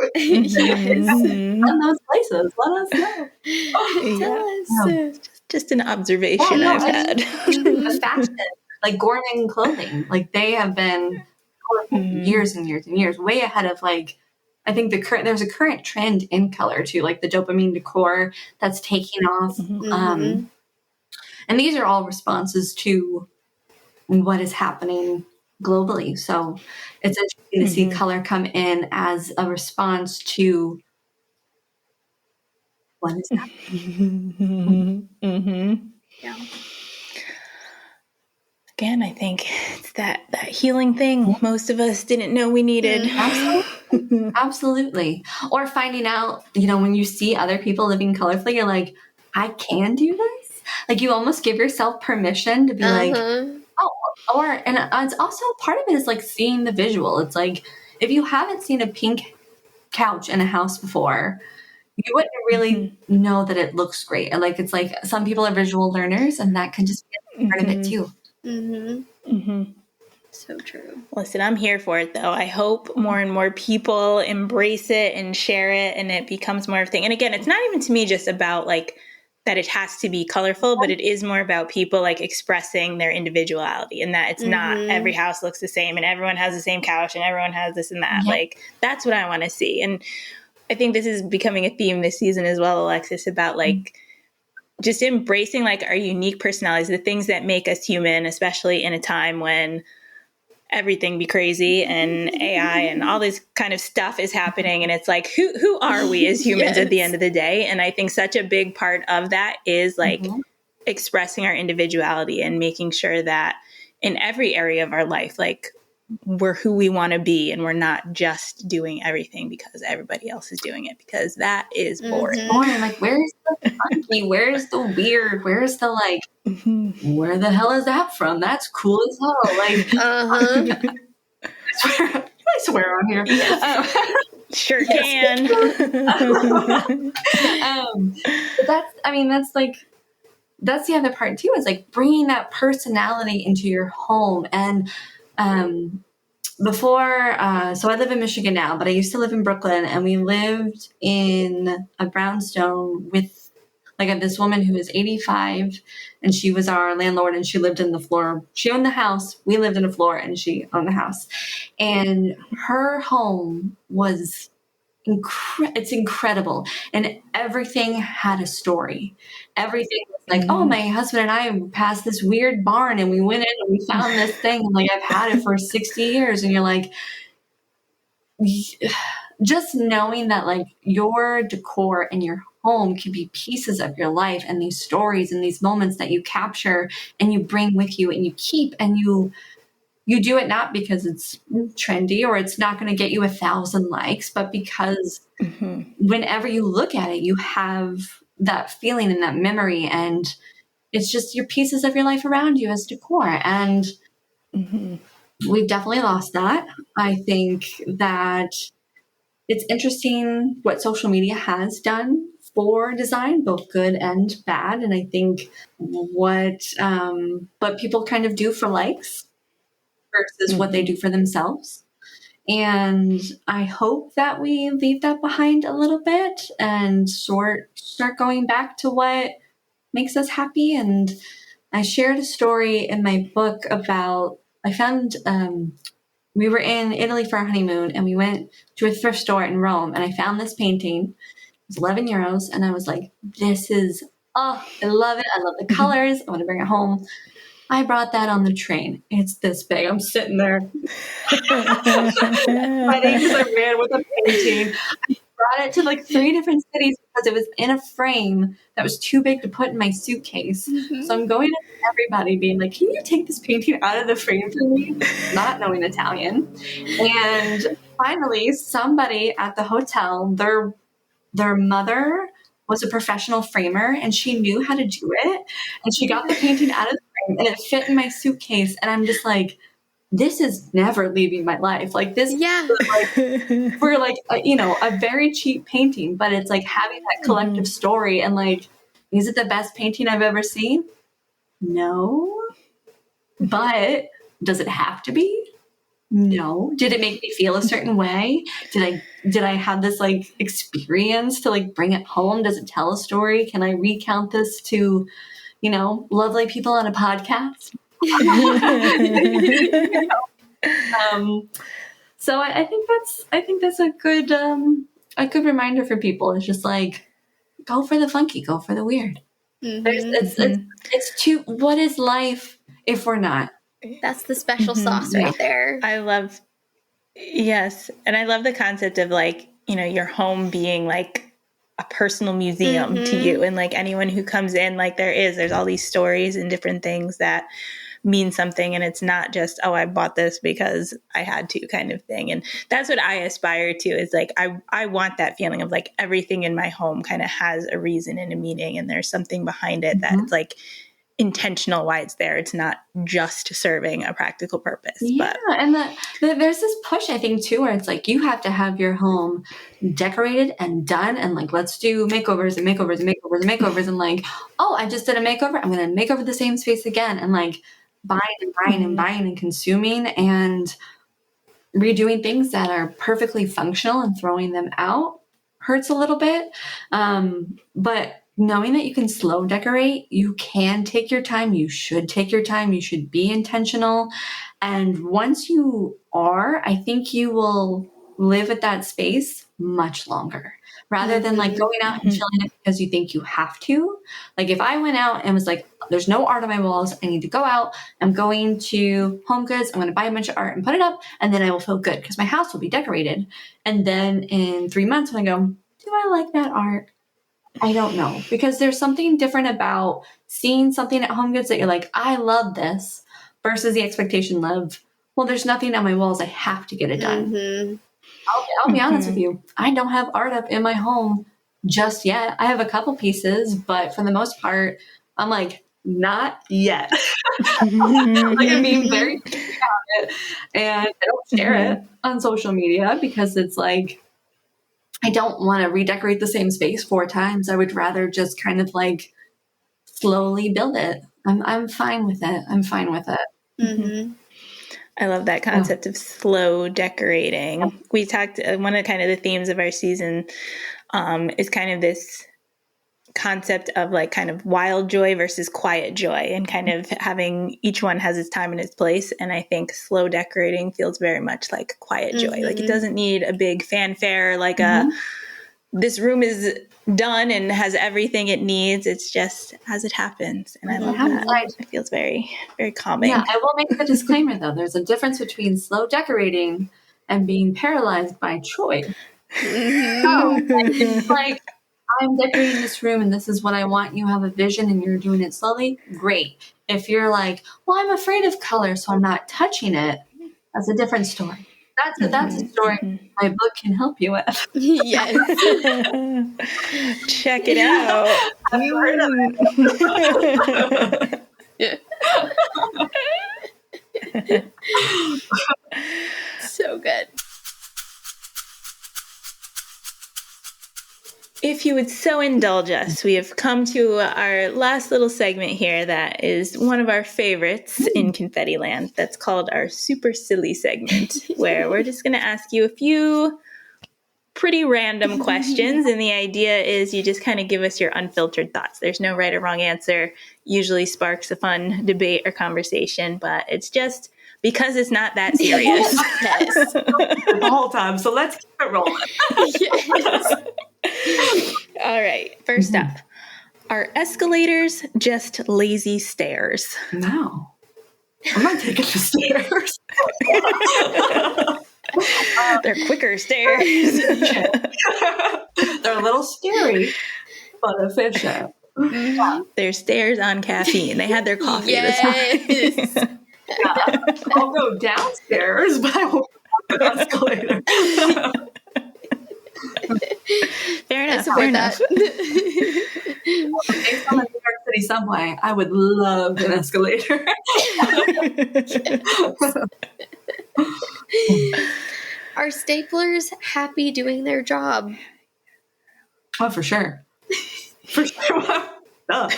S1: On those places, let us know.
S3: Tell us. Just an observation I've had.
S1: The fashion, like Gorman clothing, like they have been years and years and years, way ahead of like, I think there's a current trend in color too, like the dopamine decor that's taking off. And these are all responses to what is happening globally. So it's interesting to see color come in as a response to what is happening.
S3: Yeah. Again, I think it's that healing thing most of us didn't know we needed.
S1: Absolutely. Or finding out, when you see other people living colorfully, you're like, I can do this. Like you almost give yourself permission to be like, oh, and it's also part of it is like seeing the visual. It's like, if you haven't seen a pink couch in a house before, you wouldn't really know that it looks great. And like, it's like some people are visual learners and that can just be part of it too.
S4: So true.
S3: Listen, I'm here for it though. I hope more and more people embrace it and share it and it becomes more of a thing. And again, it's not even to me just about like that it has to be colorful, but it is more about people like expressing their individuality and that it's not every house looks the same and everyone has the same couch and everyone has this and that. Like that's what I want to see. And I think this is becoming a theme this season as well, Alexis, about like just embracing like our unique personalities, the things that make us human, especially in a time when everything be crazy and AI and all this kind of stuff is happening. And it's like, who are we as humans at the end of the day? And I think such a big part of that is like expressing our individuality and making sure that in every area of our life, like we're who we want to be and we're not just doing everything because everybody else is doing it, because that is boring.
S1: Boring. Like, where's the funky? Where's the weird? Where's the like, where the hell is that from? That's cool as hell. Like, I swear on here.
S3: Sure can.
S1: But that's the other part too, is like bringing that personality into your home. And before, so I live in Michigan now, but I used to live in Brooklyn, and we lived in a brownstone with like this woman who was 85, and she was our landlord, and she lived in the floor. She owned the house. We lived in the floor, and she owned the house. And her home was it's incredible. And everything had a story. Everything was like, oh, my husband and I passed this weird barn and we went in and we found this thing. And like, I've had it for 60 years. And you're like, just knowing that like your decor and your home can be pieces of your life and these stories and these moments that you capture and you bring with you and you keep, and you do it not because it's trendy or it's not going to get you 1,000 likes, but because whenever you look at it, you have that feeling and that memory, and it's just your pieces of your life around you as decor. And we've definitely lost that. I think that it's interesting what social media has done for design, both good and bad. And I think what people kind of do for likes versus what they do for themselves. And I hope that we leave that behind a little bit and start going back to what makes us happy. And I shared a story in my book about, I found, we were in Italy for our honeymoon and we went to a thrift store in Rome, and I found this painting. It was 11 euros. And I was like, I love it. I love the colors. I want to bring it home. I brought that on the train. It's this big. I'm sitting there. My neighbors are ran with a painting. I brought it to like 3 different cities because it was in a frame that was too big to put in my suitcase. So I'm going to everybody being like, can you take this painting out of the frame for me? Not knowing Italian. And finally, somebody at the hotel, their mother was a professional framer and she knew how to do it. And she got the painting out of the frame and it fit in my suitcase. And I'm just like, this is never leaving my life. Like this, for like, a very cheap painting, but it's like having that collective story. And like, is it the best painting I've ever seen? No. But does it have to be? No. Did it make me feel a certain way? Did I have this like experience to like bring it home? Does it tell a story? Can I recount this to, lovely people on a podcast? So I think that's a good reminder for people. It's just like, go for the funky, go for the weird. It's too, what is life if we're not?
S4: That's the special sauce right there.
S3: Yes. And I love the concept of like, your home being like a personal museum to you. And like anyone who comes in, like there's all these stories and different things that mean something, and it's not just, oh, I bought this because I had to kind of thing. And that's what I aspire to, is like, I want that feeling of like everything in my home kind of has a reason and a meaning, and there's something behind it that it's like intentional why it's there. It's not just serving a practical purpose.
S1: Yeah, and there's this push, I think, too, where it's like you have to have your home decorated and done, and like, let's do makeovers and makeovers and makeovers and makeovers, and like, oh, I just did a makeover, I'm going to make over the same space again, and like buying and buying and buying and consuming and redoing things that are perfectly functional and throwing them out hurts a little bit. But knowing that you can slow decorate, you can take your time, you should take your time, you should be intentional. And once you are, I think you will live at that space much longer rather than like going out and chilling it because you think you have to. Like if I went out and was like, there's no art on my walls, I need to go out, I'm going to Home Goods, I'm going to buy a bunch of art and put it up, and then I will feel good because my house will be decorated. And then in 3 months when I go, do I like that art? I don't know, because there's something different about seeing something at Home Goods that you're like, I love this, versus the expectation of, well, there's nothing on my walls, I have to get it done. I'll be honest with you, I don't have art up in my home just yet. I have a couple pieces, but for the most part, I'm like, not yet. Like I'm being very picky about it, and I don't share it on social media because it's like, I don't want to redecorate the same space 4 times. I would rather just kind of like slowly build it. I'm fine with it. I'm fine with it.
S3: I love that concept of slow decorating. We talked, one of kind of the themes of our season is kind of this concept of like kind of wild joy versus quiet joy, and kind of having each one has its time and its place. And I think slow decorating feels very much like quiet joy. Like it doesn't need a big fanfare, like this room is done and has everything it needs. It's just as it happens. And I love that. It feels very, very calming.
S1: Yeah, I will make the disclaimer though. There's a difference between slow decorating and being paralyzed by choice. So it's like, I'm decorating this room and this is what I want. You have a vision and you're doing it slowly. Great. If you're like, well, I'm afraid of color, so I'm not touching it, that's a different story. That's a story my book can help you with.
S4: Yes.
S3: Check it out.
S1: Have you heard of it?
S4: So good.
S3: If you would so indulge us, we have come to our last little segment here that is one of our favorites in Confetti Land. That's called our Super Silly segment, where we're just going to ask you a few pretty random questions. And the idea is you just kind of give us your unfiltered thoughts. There's no right or wrong answer. Usually sparks a fun debate or conversation, but it's just because it's not that serious.
S1: Yes. The whole time. So let's keep it rolling.
S4: Yes.
S3: All right. First up, are escalators just lazy stairs?
S1: No. I'm not taking the stairs.
S3: They're quicker stairs.
S1: They're a little scary, but efficient.
S3: They're stairs on caffeine. They had their coffee this morning.
S1: Yeah. I'll go downstairs, but I won't go up the escalator.
S3: Fair enough.
S4: Fair enough.
S1: Based on the New York City subway, I would love an escalator.
S4: Are staplers happy doing their job?
S1: Oh, for sure. For sure. Like,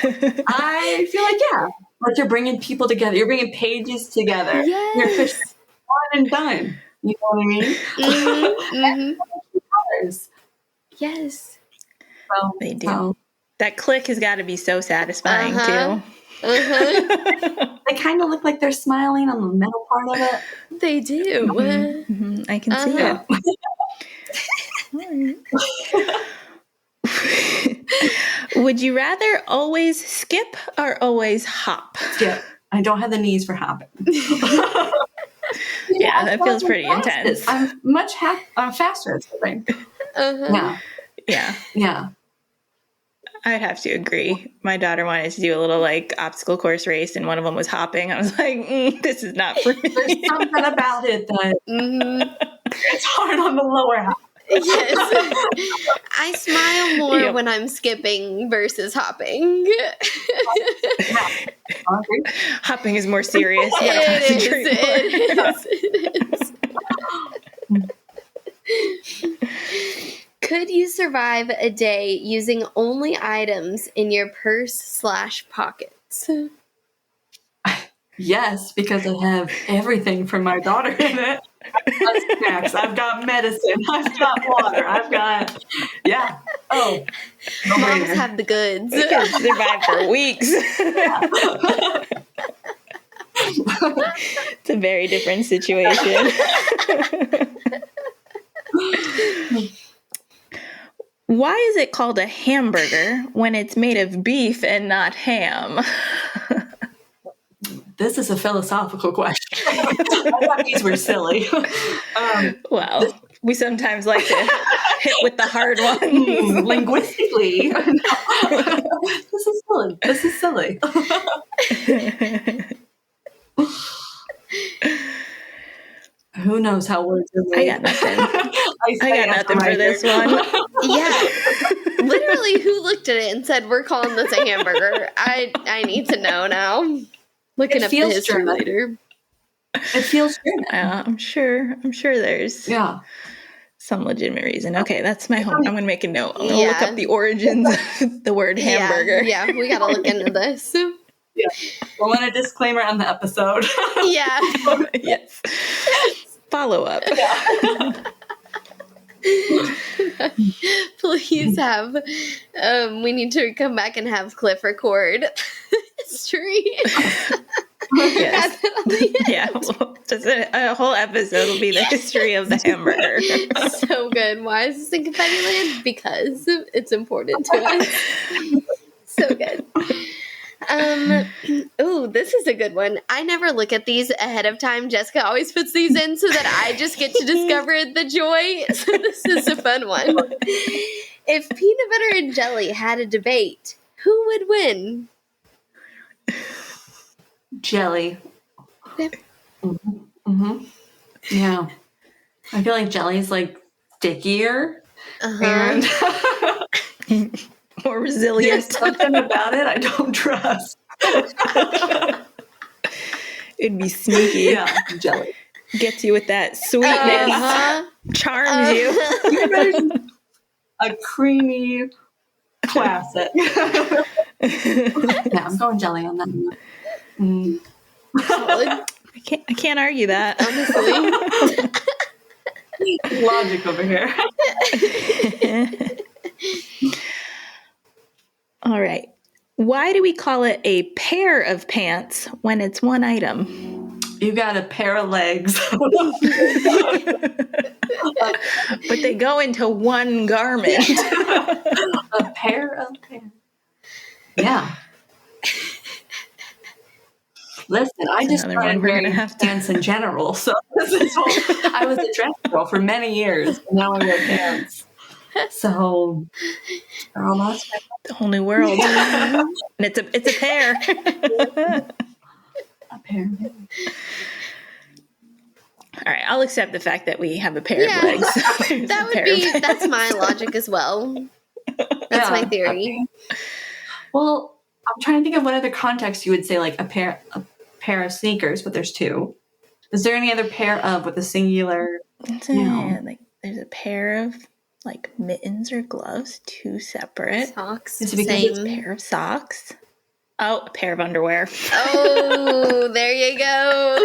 S1: I feel like, yeah. Like you're bringing people together. You're bringing pages together.
S4: Yes.
S1: You're pushing one and done. You know what I mean?
S4: Yes.
S1: So,
S3: They do. That click has got to be so satisfying, too.
S1: They kind of look like they're smiling on the middle part of it.
S4: They do.
S3: I can see it. Would you rather always skip or always hop?
S1: Skip. I don't have the knees for hopping.
S3: Yeah, that feels pretty intense.
S1: I'm much faster at skipping. Yeah.
S3: Yeah.
S1: Yeah.
S3: I'd have to agree. My daughter wanted to do a little like obstacle course race, and one of them was hopping. I was like, this is not for me.
S1: There's something about it that it's hard on the lower half.
S4: Yes. I smile more when I'm skipping versus hopping.
S3: Hopping is more serious. You gotta
S4: It is. Could you survive a day using only items in your purse/pockets?
S1: Yes, because I have everything for my daughter in it. I've got snacks, I've got medicine, I've got water, I've got, yeah. Oh, no
S4: Moms
S1: brainer.
S4: have the goods.
S3: We could survive for weeks. It's a very different situation. Why is it called a hamburger when it's made of beef and not ham?
S1: This is a philosophical question. I thought these were silly.
S3: Well, we sometimes like to hit with the hard ones.
S1: Linguistically. This is silly. This is silly. Who knows how words are made?
S3: I got nothing. I got nothing for this one.
S4: Yeah. Literally, who looked at it and said, we're calling this a hamburger? I need to know now. Looking up the history later.
S1: It feels German.
S3: I'm sure there's some legitimate reason. Okay, that's my home. I'm going to make a note. I'm going to look up the origins of the word hamburger.
S4: Yeah, we got to look into this.
S1: Yeah. We'll want a disclaimer on the episode.
S4: Yeah.
S3: Yes. Follow up.
S1: Yeah.
S4: Please have, we need to come back and have Cliff record history.
S3: Yes. Yeah. Well, just a whole episode will be the history of the hamburger.
S4: So good. Why is this in Confetti Land? Because it's important to us. So good. Ooh, this is a good one. I never look at these ahead of time. Jessica always puts these in so that I just get to discover the joy. So this is a fun one. If peanut butter and jelly had a debate, who would win?
S1: Jelly.
S4: Okay.
S1: Mm-hmm. Yeah. I feel like jelly's like stickier and
S3: more resilient.
S1: There's something about it I don't trust.
S3: It'd be sneaky.
S1: Yeah, jelly.
S3: Gets you with that sweetness. Charms you.
S1: A creamy classic. Yeah, I'm going jelly on that one.
S4: Solid.
S3: I can't argue that.
S4: Honestly.
S1: Logic over here.
S3: All right. Why do we call it a pair of pants when it's one item?
S1: You got a pair of legs.
S3: But they go into one garment.
S1: A pair of pants. Yeah. Listen, I just started wearing pants in general, so this is I was a dress girl for many years, and now I wear pants. So they're almost
S3: the whole new world. And it's a pair.
S1: A pair.
S3: All right, I'll accept the fact that we have a pair of legs.
S4: That's my logic as well. That's my theory.
S1: Okay. Well, I'm trying to think of what other context you would say, like a pair of sneakers, but there's two. Is there any other pair of with a singular?
S3: Like there's a pair of like mittens or gloves, two separate.
S4: Socks.
S3: Is it because it's a pair of socks? Oh, a pair of underwear.
S4: Oh, there you go.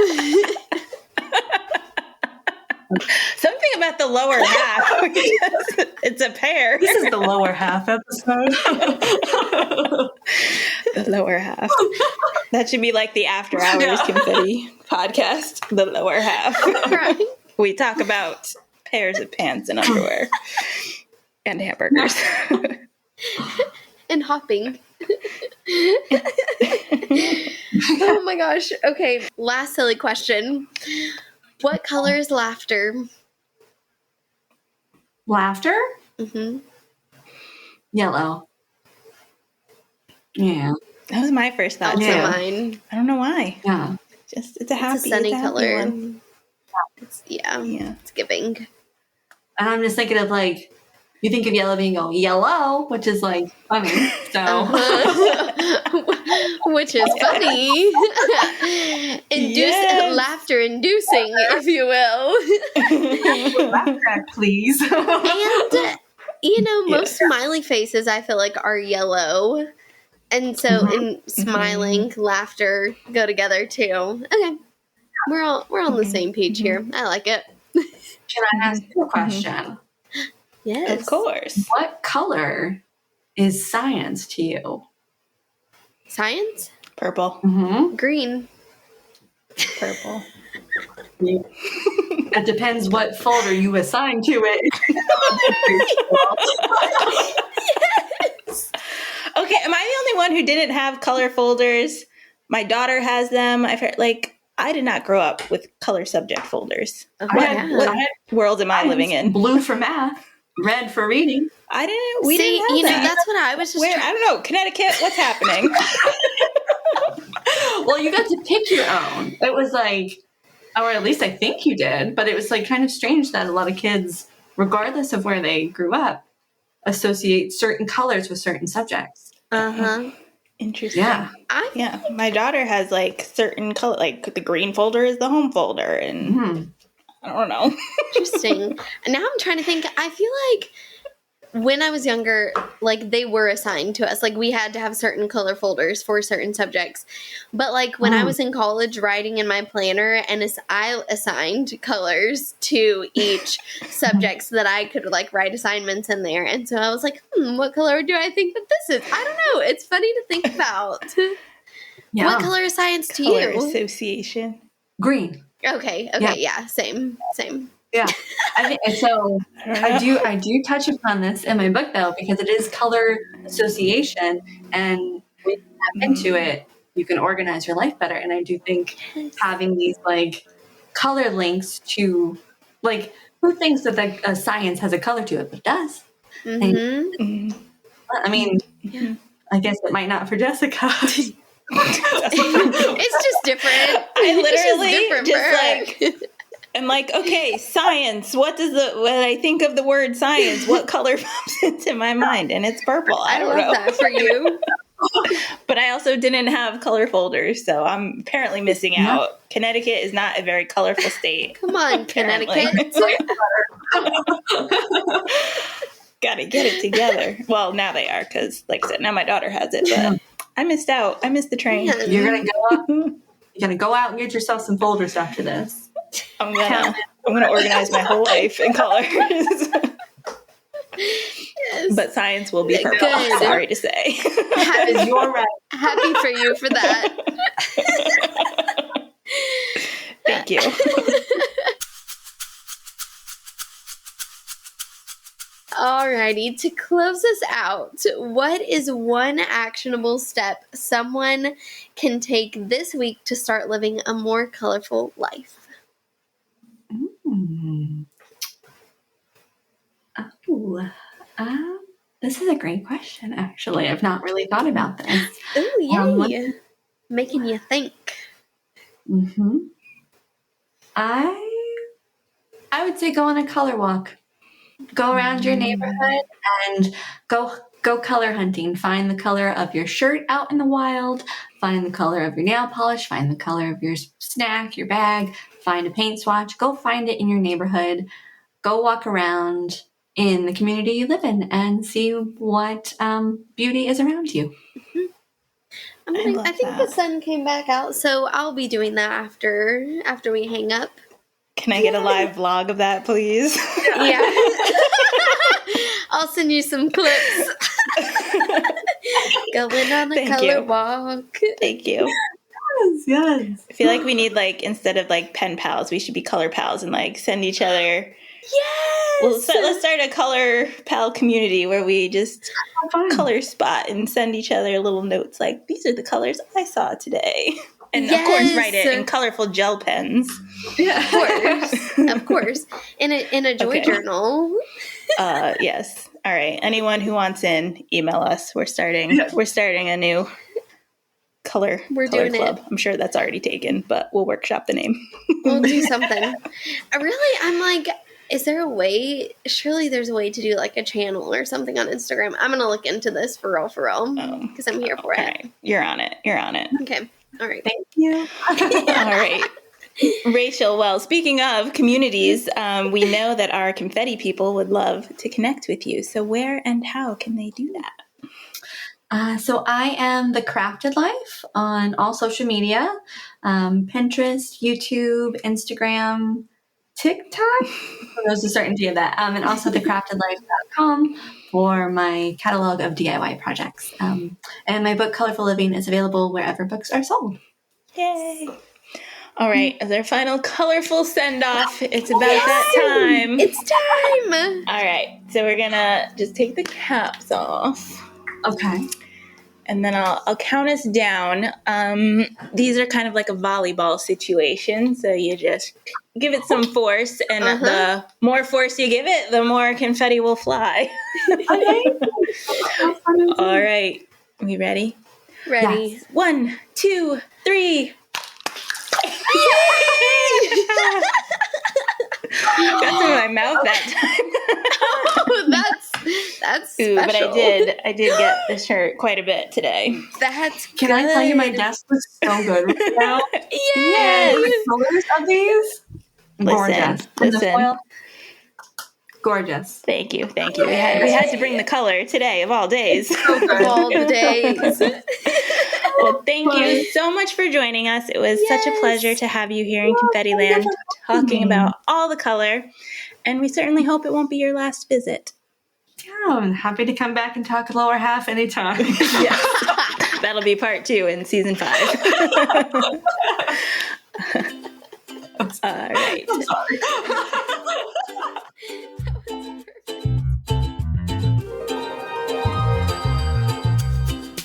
S3: Something about the lower half. It's a pair.
S1: This is the lower half episode.
S3: The lower half. That should be like the After Hours Confetti podcast. The lower half.
S4: Right.
S3: We talk about pairs of pants and underwear and hamburgers.
S4: And hopping. Oh my gosh. Okay, last silly question. What color is laughter?
S1: Laughter?
S4: Mm-hmm.
S1: Yellow. Yeah.
S3: That was my first thought
S4: Also
S3: too.
S4: mine.
S3: I don't know why.
S1: Yeah.
S3: Just it's a happy,
S4: It's a sunny color.
S3: one.
S4: Yeah,
S3: Yeah.
S4: it's giving.
S1: And I'm just thinking of like, you think of yellow being yellow, which is like funny. So,
S4: Which is funny.
S3: Yes.
S4: Laughter inducing, if you will.
S1: laugh track, please.
S4: And, most smiley faces I feel like are yellow. And so in smiling, laughter go together too. Okay. We're on the same page here. I like it.
S1: Can I ask you a question?
S4: Yes.
S3: Of course.
S1: What color is science to you?
S4: Science?
S3: Purple.
S1: Mm-hmm.
S4: Green.
S3: Purple.
S1: It depends what folder you assign to it.
S3: Yes. Okay, am I the only one who didn't have color folders? My daughter has them. I did not grow up with color subject folders.
S4: Oh,
S3: What world am I living in?
S1: Blue for math, red for reading.
S3: We didn't have that.
S4: That's what I was just
S3: I don't know. Connecticut, what's happening?
S1: Well, you got to pick your own. It was like, or at least I think you did, but it was like kind of strange that a lot of kids, regardless of where they grew up, associate certain colors with certain subjects.
S4: Uh-huh.
S3: Interesting.
S1: Yeah.
S3: Yeah. My daughter has like certain color, like the green folder is the home folder, and I don't know.
S4: Interesting. Now I'm trying to think. I feel like when I was younger, like they were assigned to us. Like we had to have certain color folders for certain subjects. But like when I was in college writing in my planner, and I assigned colors to each subject so that I could like write assignments in there. And so I was like, what color do I think that this is? I don't know. It's funny to think about.
S1: Yeah.
S4: What color is science to
S3: Color
S4: you?
S3: association.
S1: Green.
S4: Okay. Yeah. Same.
S1: Yeah. I think so. I do touch upon this in my book though, because it is color association, and when you tap into it, you can organize your life better. And I do think having these like color links to, like, who thinks that science has a color to it, but it does.
S4: Mm-hmm.
S1: I mean, I guess it might not for Jessica.
S4: It's just different.
S3: I literally
S4: just
S3: like, I'm like, okay, science. When I think of the word science, what color pops into my mind? And it's purple. I don't know.
S4: that for you.
S3: But I also didn't have color folders, so I'm apparently missing out. Connecticut is not a very colorful state.
S4: Come on, Connecticut.
S3: Gotta get it together. Well, now they are, because like I said, now my daughter has it, but I missed out. I missed the train.
S1: You're gonna go out and get yourself some folders after this.
S3: I'm gonna organize my whole life in colors.
S4: Yes.
S3: But science will be purple.
S4: Good.
S3: Sorry to say.
S1: You're right.
S4: Happy for you for that.
S3: Thank you.
S4: Alrighty, to close us out, what is one actionable step someone can take this week to start living a more colorful life?
S1: This is a great question, actually. I've not really thought about this.
S4: Ooh, yay. Making you think.
S1: I would say go on a color walk. Go around your neighborhood and go color hunting. Find the color of your shirt out in the wild. Find the color of your nail polish. Find the color of your snack, your bag. Find a paint swatch. Go find it in your neighborhood. Go walk around in the community you live in and see what beauty is around you.
S4: I think the sun came back out, so I'll be doing that after we hang up.
S3: Can I get a live vlog of that, please?
S4: Yeah. I'll send you some clips. Going on a color walk.
S3: Thank you.
S1: Yes.
S3: I feel like we need, like, instead of like pen pals, we should be color pals and like send each other.
S4: Yes.
S3: Well, let's start a color pal community where we just color spot and send each other little notes like, these are the colors I saw today. And of course, write it in colorful gel pens.
S4: Yeah, of course. In a joy journal.
S3: Yes. All right. Anyone who wants in, email us. We're starting a new color
S4: doing
S3: club.
S4: it.
S3: I'm sure that's already taken, but we'll workshop the name.
S4: We'll do something. I'm like, is there a way? Surely there's a way to do like a channel or something on Instagram. I'm gonna look into this for real, because I'm here for it.
S3: Right. You're on it.
S4: Okay. All right.
S1: Thank you.
S3: All right. Rachel, well, speaking of communities, we know that our confetti people would love to connect with you. So where and how can they do that?
S1: So I am The Crafted Life on all social media, Pinterest, YouTube, Instagram, TikTok. There's a certainty of that. And also thecraftedlife.com for my catalog of DIY projects. And my book, Colorful Living, is available wherever books are sold.
S3: Yay! All right, as our final colorful send-off, it's about that time.
S4: It's time!
S3: All right, so we're gonna just take the caps off.
S1: Okay.
S3: And then I'll count us down. These are kind of like a volleyball situation, so you just give it some force, and the more force you give it, the more confetti will fly. All right, are we ready?
S4: Ready.
S1: Yes.
S3: 1, 2, 3. Got some in my mouth that time.
S4: Oh, that's special.
S3: But I did get the shirt quite a bit today.
S4: That's
S1: Can I tell you, my desk looks so good right now.
S3: Yes.
S1: The colors of these, gorgeous. And the
S3: Listen.
S1: foil, gorgeous.
S3: Thank you. We had to bring the color today of all days.
S4: of all the days.
S3: Well, thank you so much for joining us. It was such a pleasure to have you here in Confetti Land talking about all the color, and we certainly hope it won't be your last visit.
S1: Yeah, I'm happy to come back and talk lower half anytime.
S3: Yes. That'll be part 2 in season 5. All right.
S1: I'm sorry.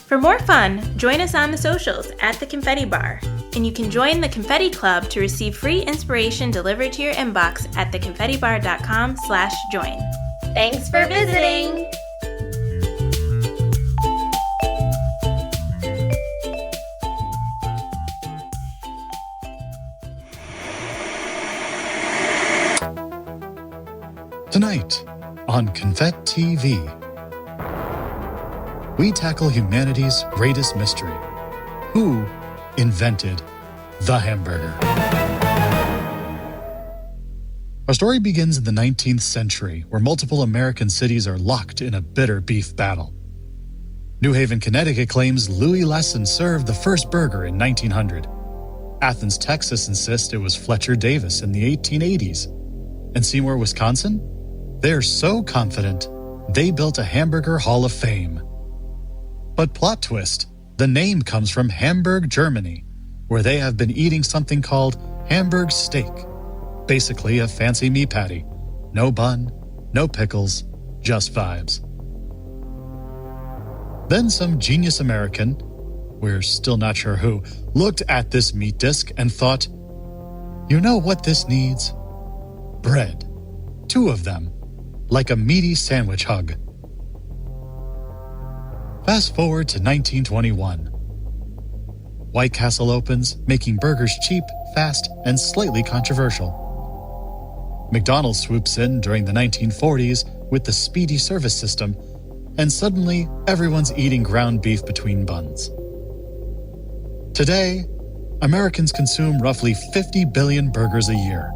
S3: For more fun, join us on the socials at the Confetti Bar. And you can join the Confetti Club to receive free inspiration delivered to your inbox at theconfettibar.com/join.
S4: Thanks for visiting.
S5: Tonight on Confet TV, we tackle humanity's greatest mystery. Who invented the hamburger? Our story begins in the 19th century, where multiple American cities are locked in a bitter beef battle. New Haven, Connecticut claims Louis Lesson served the first burger in 1900. Athens, Texas insists it was Fletcher Davis in the 1880s. And Seymour, Wisconsin? They're so confident, they built a hamburger hall of fame. But plot twist, the name comes from Hamburg, Germany, where they have been eating something called Hamburg steak. Basically a fancy meat patty. No bun, no pickles, just vibes. Then some genius American, we're still not sure who, looked at this meat disc and thought, you know what this needs? Bread. 2 of them. Like a meaty sandwich hug. Fast forward to 1921. White Castle opens, making burgers cheap, fast, and slightly controversial. McDonald's swoops in during the 1940s with the speedy service system, and suddenly everyone's eating ground beef between buns. Today, Americans consume roughly 50 billion burgers a year.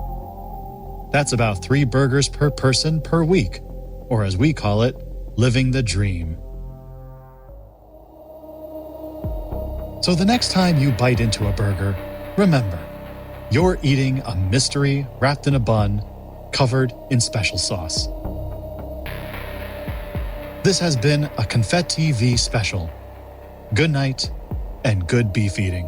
S5: That's about 3 burgers per person per week, or as we call it, living the dream. So the next time you bite into a burger, remember, you're eating a mystery wrapped in a bun, covered in special sauce. This has been a Confet TV special. Good night and good beef eating.